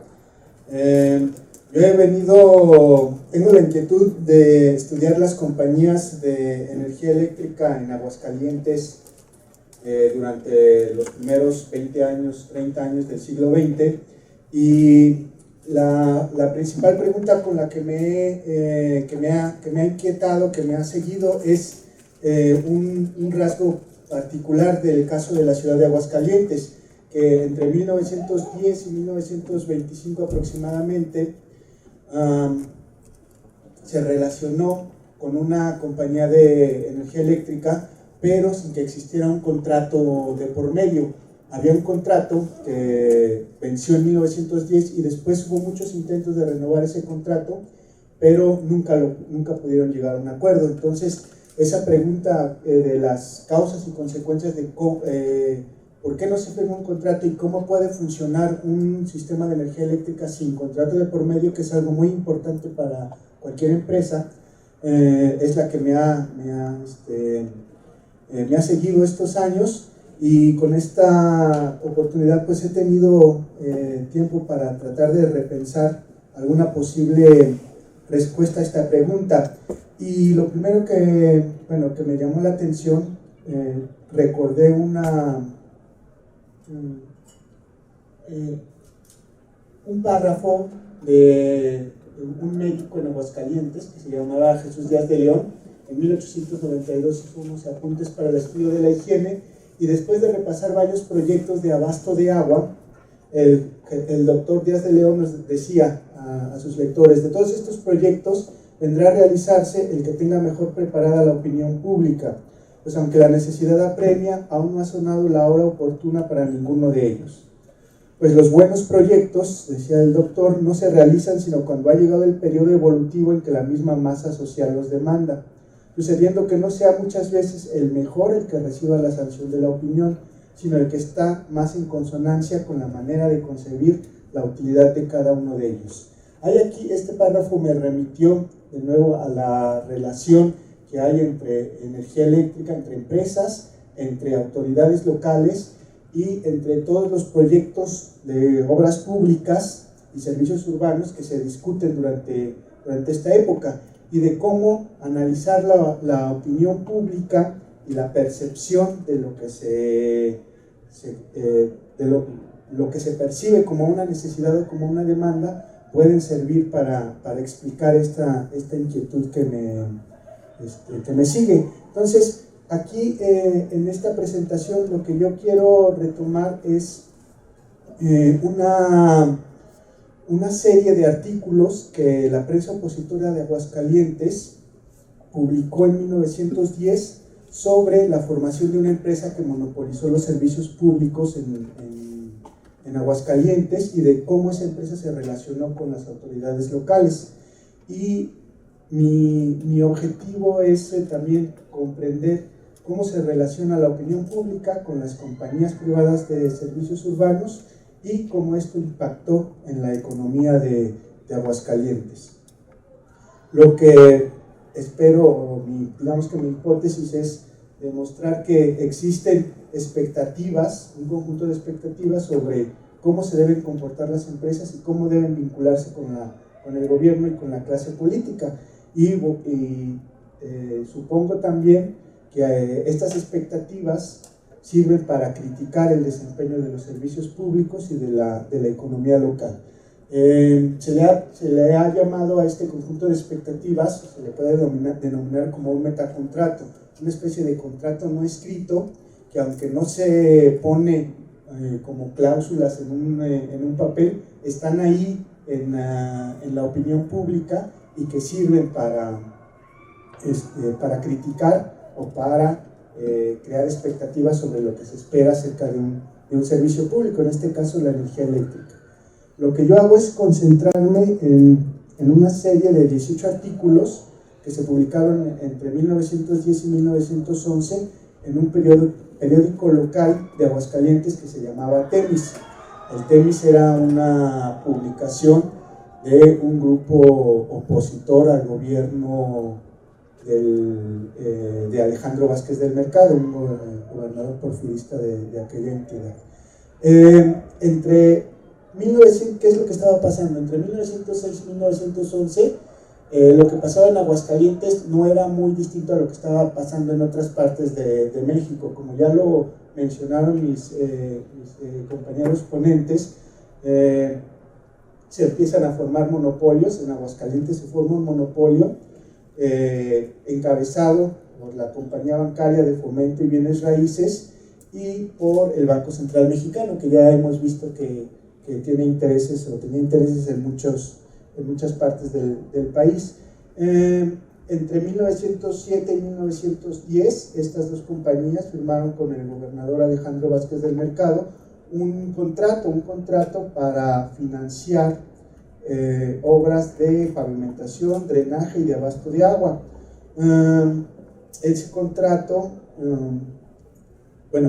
Yo tengo la inquietud de estudiar las compañías de energía eléctrica en Aguascalientes durante los primeros 20 años, 30 años del siglo XX, y la principal pregunta con la que me ha inquietado, que me ha seguido, es un rasgo particular del caso de la ciudad de Aguascalientes, que entre 1910 y 1925 aproximadamente se relacionó con una compañía de energía eléctrica, pero sin que existiera un contrato de por medio. Había un contrato que venció en 1910 y después hubo muchos intentos de renovar ese contrato, pero nunca pudieron llegar a un acuerdo. Entonces, esa pregunta de las causas y consecuencias de por qué no se firma un contrato y cómo puede funcionar un sistema de energía eléctrica sin contrato de por medio, que es algo muy importante para cualquier empresa, es la que me ha seguido estos años, y con esta oportunidad pues he tenido tiempo para tratar de repensar alguna posible respuesta a esta pregunta. Y lo primero que me llamó la atención, recordé un párrafo de un médico en Aguascalientes que se llamaba Jesús Díaz de León. En 1892 hizo unos apuntes para el estudio de la higiene, y después de repasar varios proyectos de abasto de agua, el doctor Díaz de León nos decía a sus lectores: de todos estos proyectos vendrá a realizarse el que tenga mejor preparada la opinión pública, pues aunque la necesidad apremia, aún no ha sonado la hora oportuna para ninguno de ellos. Pues los buenos proyectos, decía el doctor, no se realizan sino cuando ha llegado el periodo evolutivo en que la misma masa social los demanda, sucediendo que no sea muchas veces el mejor el que reciba la sanción de la opinión, sino el que está más en consonancia con la manera de concebir la utilidad de cada uno de ellos. Este párrafo me remitió de nuevo a la relación que hay entre energía eléctrica, entre empresas, entre autoridades locales y entre todos los proyectos de obras públicas y servicios urbanos que se discuten durante esta época. y de cómo analizar la opinión pública y la percepción de lo que lo que se percibe como una necesidad o como una demanda pueden servir para explicar esta inquietud que me sigue. Entonces, aquí en esta presentación lo que yo quiero retomar es una serie de artículos que la prensa opositora de Aguascalientes publicó en 1910 sobre la formación de una empresa que monopolizó los servicios públicos en Aguascalientes y de cómo esa empresa se relacionó con las autoridades locales. Y mi objetivo es también comprender cómo se relaciona la opinión pública con las compañías privadas de servicios urbanos y cómo esto impactó en la economía de Aguascalientes. Lo que espero, digamos que mi hipótesis es demostrar que existen expectativas, un conjunto de expectativas sobre cómo se deben comportar las empresas y cómo deben vincularse con el gobierno y con la clase política. Y supongo también que estas expectativas sirven para criticar el desempeño de los servicios públicos y de la economía local. Se le ha llamado a este conjunto de expectativas, se le puede denominar como un metacontrato, una especie de contrato no escrito que, aunque no se pone como cláusulas en un papel, están ahí en la opinión pública y que sirven para criticar o para crear expectativas sobre lo que se espera acerca de un servicio público, en este caso la energía eléctrica. Lo que yo hago es concentrarme en una serie de 18 artículos que se publicaron entre 1910 y 1911 en un periódico local de Aguascalientes que se llamaba Temis. El Temis era una publicación de un grupo opositor al gobierno de Alejandro Vázquez del Mercado, un gobernador porfirista de aquella entidad. ¿Qué es lo que estaba pasando? Entre 1906 y 1911, lo que pasaba en Aguascalientes no era muy distinto a lo que estaba pasando en otras partes de México. Como ya lo mencionaron mis compañeros ponentes, se empiezan a formar monopolios. En Aguascalientes se forma un monopolio encabezado por la compañía bancaria de Fomento y Bienes Raíces y por el Banco Central Mexicano, que ya hemos visto que tiene intereses o tenía intereses en muchas partes del país. Entre 1907 y 1910, estas dos compañías firmaron con el gobernador Alejandro Vázquez del Mercado un contrato para financiar obras de pavimentación, drenaje y de abasto de agua. Ese contrato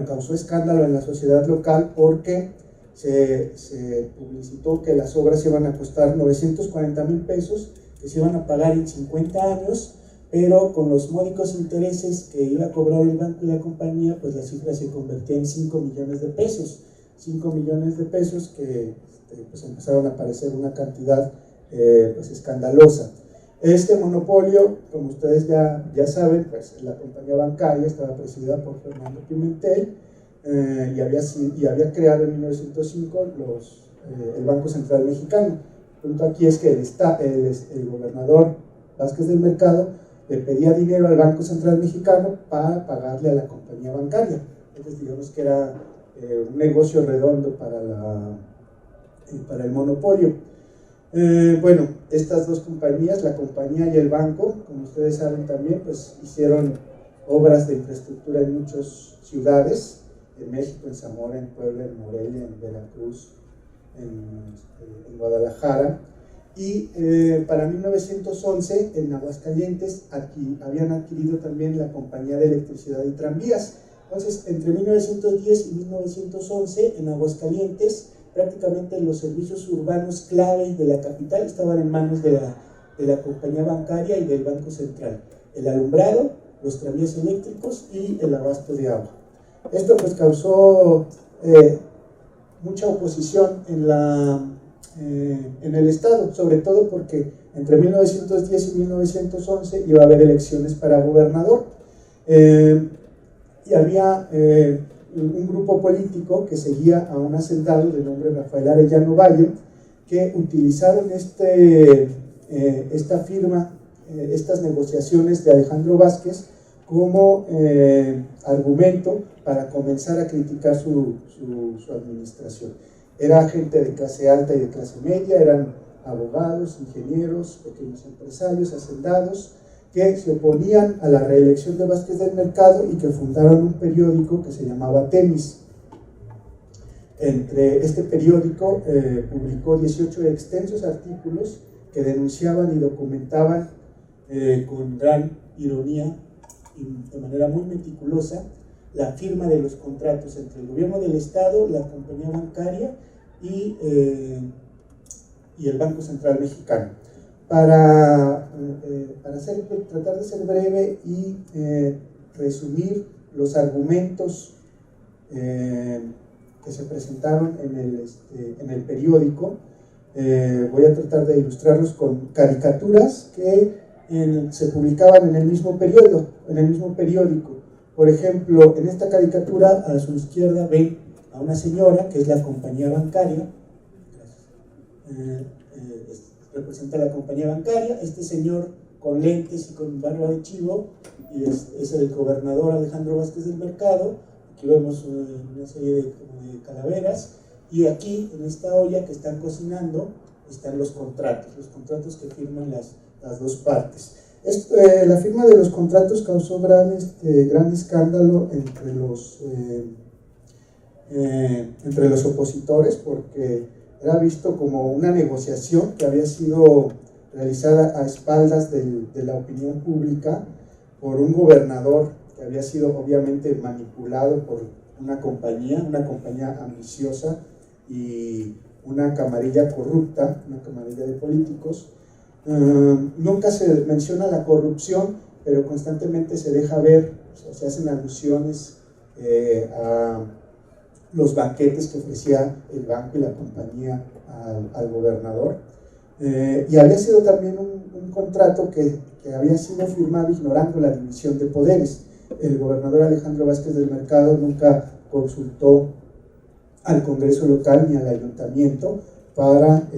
causó escándalo en la sociedad local porque se publicitó que las obras iban a costar 940,000 pesos, que se iban a pagar en 50 años, pero con los módicos intereses que iba a cobrar el banco y la compañía, pues la cifra se convertía en 5 millones de pesos. 5 millones de pesos que pues empezaron a parecer una cantidad pues escandalosa. Este monopolio, como ustedes ya saben, pues la compañía bancaria estaba presidida por Fernando Pimentel y había creado en 1905 el Banco Central Mexicano. El punto aquí es que el gobernador Vázquez del Mercado le pedía dinero al Banco Central Mexicano para pagarle a la compañía bancaria. Entonces digamos que era un negocio redondo para el monopolio. Estas dos compañías, la compañía y el banco, como ustedes saben también, pues hicieron obras de infraestructura en muchas ciudades, en México, en Zamora, en Puebla, en Morelia, en Veracruz, en Guadalajara. Y para 1911, en Aguascalientes, habían adquirido también la compañía de electricidad y tranvías. Entonces, entre 1910 y 1911, en Aguascalientes, prácticamente los servicios urbanos clave de la capital estaban en manos de la compañía bancaria y del Banco Central. El alumbrado, los tranvías eléctricos y el abasto de agua. Esto pues causó mucha oposición en en el Estado, sobre todo porque entre 1910 y 1911 iba a haber elecciones para gobernador, y había un grupo político que seguía a un hacendado de nombre Rafael Arellano Valle, que utilizaron esta firma, estas negociaciones de Alejandro Vázquez como argumento para comenzar a criticar su administración. Era gente de clase alta y de clase media, eran abogados, ingenieros, pequeños empresarios, hacendados, que se oponían a la reelección de Vázquez del Mercado y que fundaron un periódico que se llamaba Temis. Entre este periódico publicó 18 extensos artículos que denunciaban y documentaban con gran ironía y de manera muy meticulosa la firma de los contratos entre el gobierno del Estado, la compañía bancaria y el Banco Central Mexicano. Para tratar de ser breve y resumir los argumentos que se presentaron en el periódico, voy a tratar de ilustrarlos con caricaturas que se publicaban en el mismo periódico. Por ejemplo, en esta caricatura a su izquierda ven a una señora que es la compañía bancaria, representa la compañía bancaria. Este señor con lentes y con barba de chivo y es el gobernador Alejandro Vázquez del Mercado. Aquí vemos una serie de calaveras, y aquí en esta olla que están cocinando están los contratos que firman las dos partes. La firma de los contratos causó gran escándalo entre los opositores, porque era visto como una negociación que había sido realizada a espaldas de la opinión pública por un gobernador que había sido obviamente manipulado por una compañía ambiciosa y una camarilla corrupta, una camarilla de políticos. Nunca se menciona la corrupción, pero constantemente se deja ver, se hacen alusiones a los banquetes que ofrecía el banco y la compañía al gobernador. Y había sido también un contrato que había sido firmado ignorando la división de poderes. El gobernador Alejandro Vázquez del Mercado nunca consultó al Congreso local ni al ayuntamiento para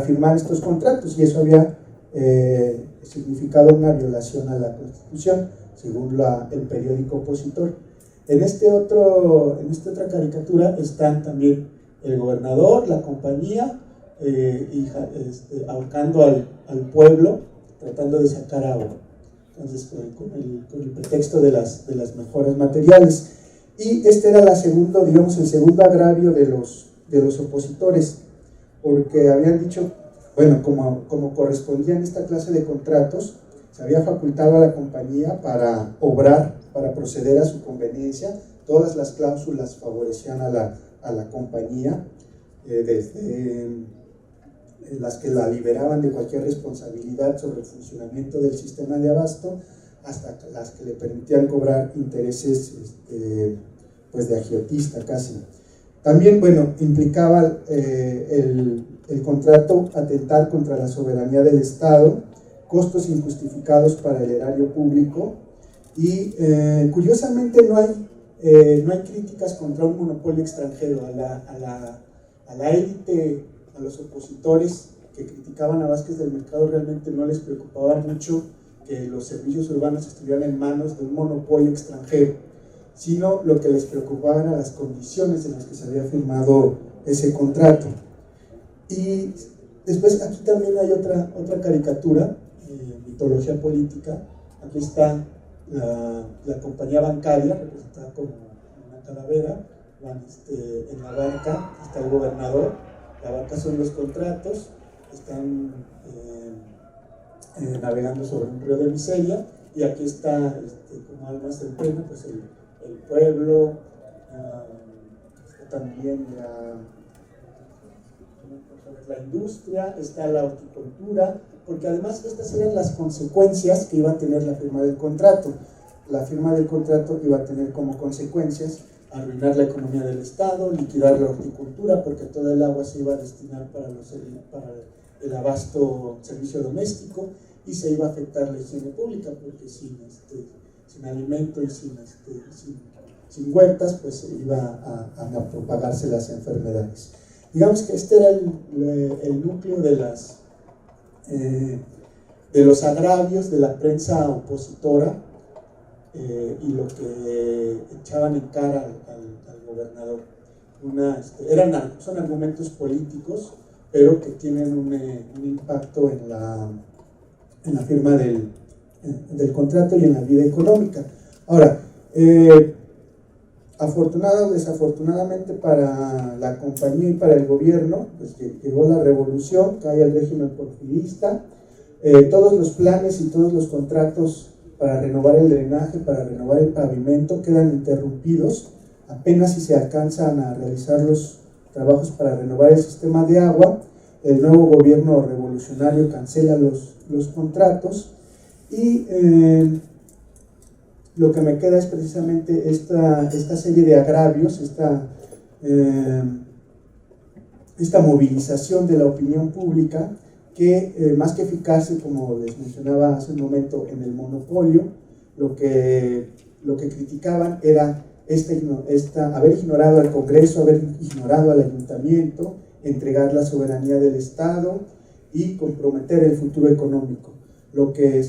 firmar estos contratos, y eso había significado una violación a la Constitución, según el periódico opositor. En esta otra caricatura están también el gobernador, la compañía, ahorcando al pueblo, tratando de sacar agua. Entonces, con el pretexto de las mejoras materiales. Y este era el segundo agravio de los opositores, porque habían dicho, bueno, como correspondía en esta clase de contratos, se había facultado a la compañía para obrar, para proceder a su conveniencia. Todas las cláusulas favorecían a la compañía, desde las que la liberaban de cualquier responsabilidad sobre el funcionamiento del sistema de abasto, hasta las que le permitían cobrar intereses pues de agiotista casi. También, bueno, implicaba el contrato atentar contra la soberanía del Estado, costos injustificados para el erario público, y curiosamente no hay críticas contra un monopolio extranjero. A la élite, a los opositores que criticaban a Vázquez del Mercado, realmente no les preocupaba mucho que los servicios urbanos estuvieran en manos de un monopolio extranjero, sino lo que les preocupaba eran las condiciones en las que se había firmado ese contrato. Y después aquí también hay otra caricatura, mitología política. Aquí está la compañía bancaria, representada como una calavera. En la banca está el gobernador, la banca son los contratos, están navegando sobre un río de miseria, y aquí está como almas en pena, pues el pueblo, está también la industria, está la horticultura, porque además estas eran las consecuencias que iba a tener la firma del contrato. La firma del contrato iba a tener como consecuencias arruinar la economía del Estado, liquidar la horticultura, porque toda el agua se iba a destinar para el abasto servicio doméstico, y se iba a afectar la higiene pública, porque sin alimento y sin huertas, pues iba a propagarse las enfermedades. Digamos que este era el núcleo de los agravios de la prensa opositora, y lo que echaban en cara al gobernador. Son argumentos políticos, pero que tienen un impacto en la firma del contrato y en la vida económica. Ahora, afortunado o desafortunadamente para la compañía y para el gobierno, pues llegó la revolución, cae el régimen porfirista, todos los planes y todos los contratos para renovar el drenaje, para renovar el pavimento quedan interrumpidos, apenas si se alcanzan a realizar los trabajos para renovar el sistema de agua. El nuevo gobierno revolucionario cancela los contratos, y lo que me queda es precisamente esta serie de agravios, esta movilización de la opinión pública, que más que fijarse, como les mencionaba hace un momento, en el monopolio, lo que criticaban era haber ignorado al Congreso, haber ignorado al Ayuntamiento, entregar la soberanía del Estado y comprometer el futuro económico. Lo que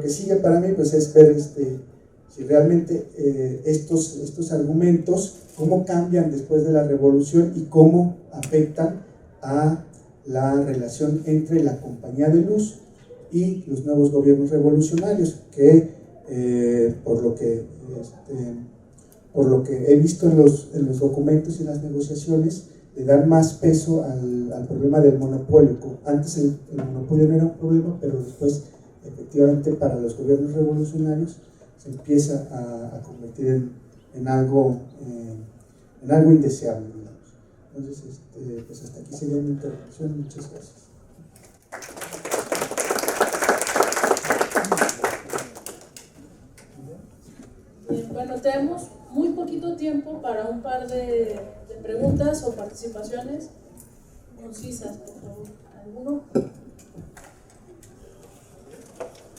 sigue para mí, pues, es ver si realmente estos argumentos, cómo cambian después de la revolución y cómo afectan a la relación entre la compañía de luz y los nuevos gobiernos revolucionarios, que por lo que he visto en los documentos y en las negociaciones, le dan más peso al problema del monopolio. Antes el monopolio no era un problema, pero después, efectivamente, para los gobiernos revolucionarios se empieza a convertir en algo indeseable, digamos. Entonces, pues hasta aquí sería mi intervención. Muchas gracias. Bien, bueno, tenemos muy poquito tiempo para un par de preguntas o participaciones concisas, por favor. ¿Alguno?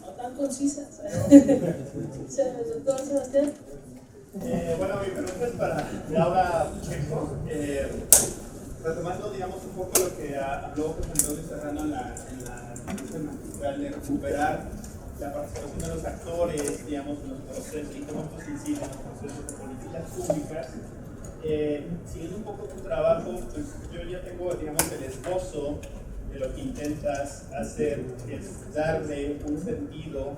No tan concisas. Doctor Sebastián. Bueno, mi pregunta es para Laura Checo. Retomando, digamos, un poco lo que habló José Antonio Serrano en la magistral de recuperar la participación de los actores, digamos, en los procesos y cómo estos inciden en los procesos de políticas públicas. Siguiendo un poco tu trabajo, pues yo ya tengo, digamos, el esbozo de lo que intentas hacer, que es darle un sentido,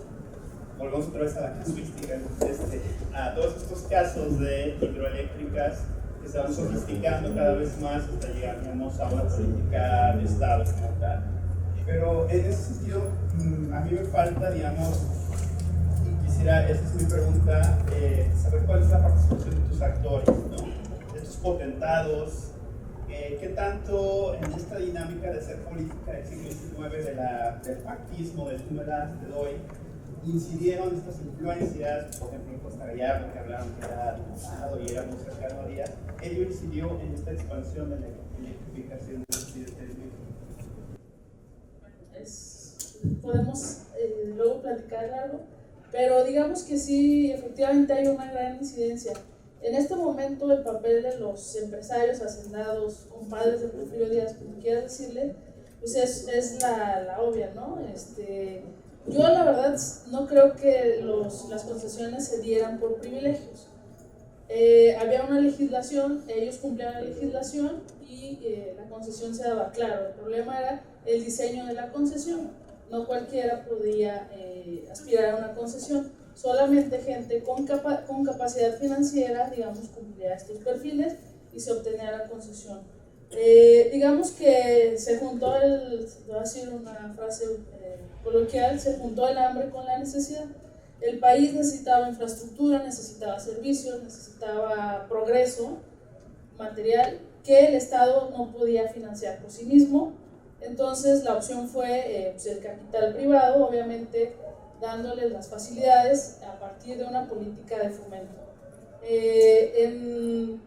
volvemos otra vez a la casuística, a todos estos casos de hidroeléctricas que se van sofisticando cada vez más hasta llegar, digamos, a una política de Estado como tal. Pero en ese sentido, a mí me falta, digamos, y quisiera, esa es mi pregunta, saber cuál es la participación de tus actores, ¿no? De tus potentados. ¿Qué tanto en esta dinámica de hacer política del siglo XIX, del pactismo, del tú me das, te doy, incidieron estas influencias? Por ejemplo, en Costa Gallardo, que hablaron que era pasado y era muy cercano a día, ello incidió en esta expansión de la electrificación del occidente de México. Podemos luego platicar algo, pero digamos que sí, efectivamente hay una gran incidencia. En este momento el papel de los empresarios, hacendados, compadres de Porfirio Díaz, como quieras decirle, pues es la obvia, ¿no? Yo la verdad no creo que las concesiones se dieran por privilegios. Había una legislación, ellos cumplían la legislación y la concesión se daba. Claro, el problema era el diseño de la concesión. No cualquiera podía aspirar a una concesión. Solamente gente con capacidad financiera, digamos, cumplía estos perfiles y se obtenía la concesión. Digamos que se juntó voy a decir una frase coloquial, se juntó el hambre con la necesidad. El país necesitaba infraestructura, necesitaba servicios, necesitaba progreso material que el Estado no podía financiar por sí mismo. Entonces la opción fue pues el capital privado, obviamente dándoles las facilidades a partir de una política de fomento.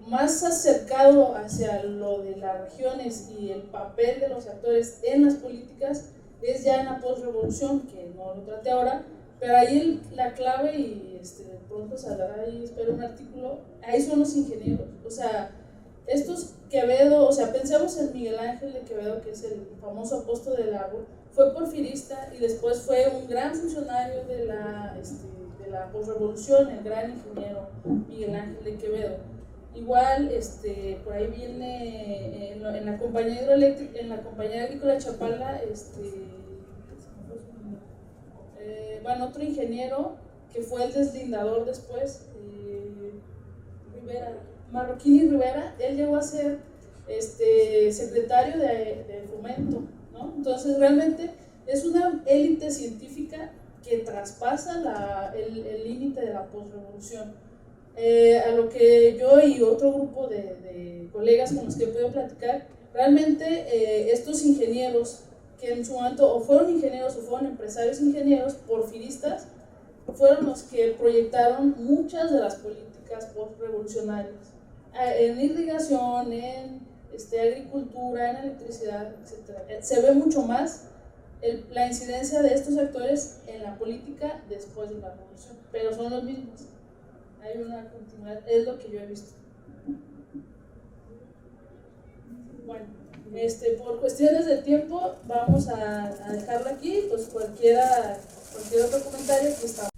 Más acercado hacia lo de las regiones y el papel de los actores en las políticas es ya en la postrevolución, que no lo traté ahora, pero ahí la clave, y pronto saldrá ahí, espero un artículo, ahí son los ingenieros. O sea, estos Quevedo, o sea, pensemos en Miguel Ángel de Quevedo, que es el famoso apóstol del agua, fue porfirista y después fue un gran funcionario de la posrevolución, el gran ingeniero Miguel Ángel de Quevedo. Igual, por ahí viene en la compañía hidroeléctrica, en la compañía agrícola de Chapala, otro ingeniero que fue el deslindador después, Marroquín Rivera, él llegó a ser secretario de fomento, ¿no? Entonces realmente es una élite científica que traspasa el límite de la postrevolución. A lo que yo y otro grupo de colegas con los que he podido platicar, realmente estos ingenieros que en su momento o fueron ingenieros o fueron empresarios ingenieros porfiristas, fueron los que proyectaron muchas de las políticas postrevolucionarias en irrigación, en agricultura, en electricidad, etc. Se ve mucho más la incidencia de estos actores en la política después de la revolución, pero son los mismos. Hay una continuidad, es lo que yo he visto. Bueno, por cuestiones de tiempo vamos a dejarlo aquí, pues cualquier otro comentario que está.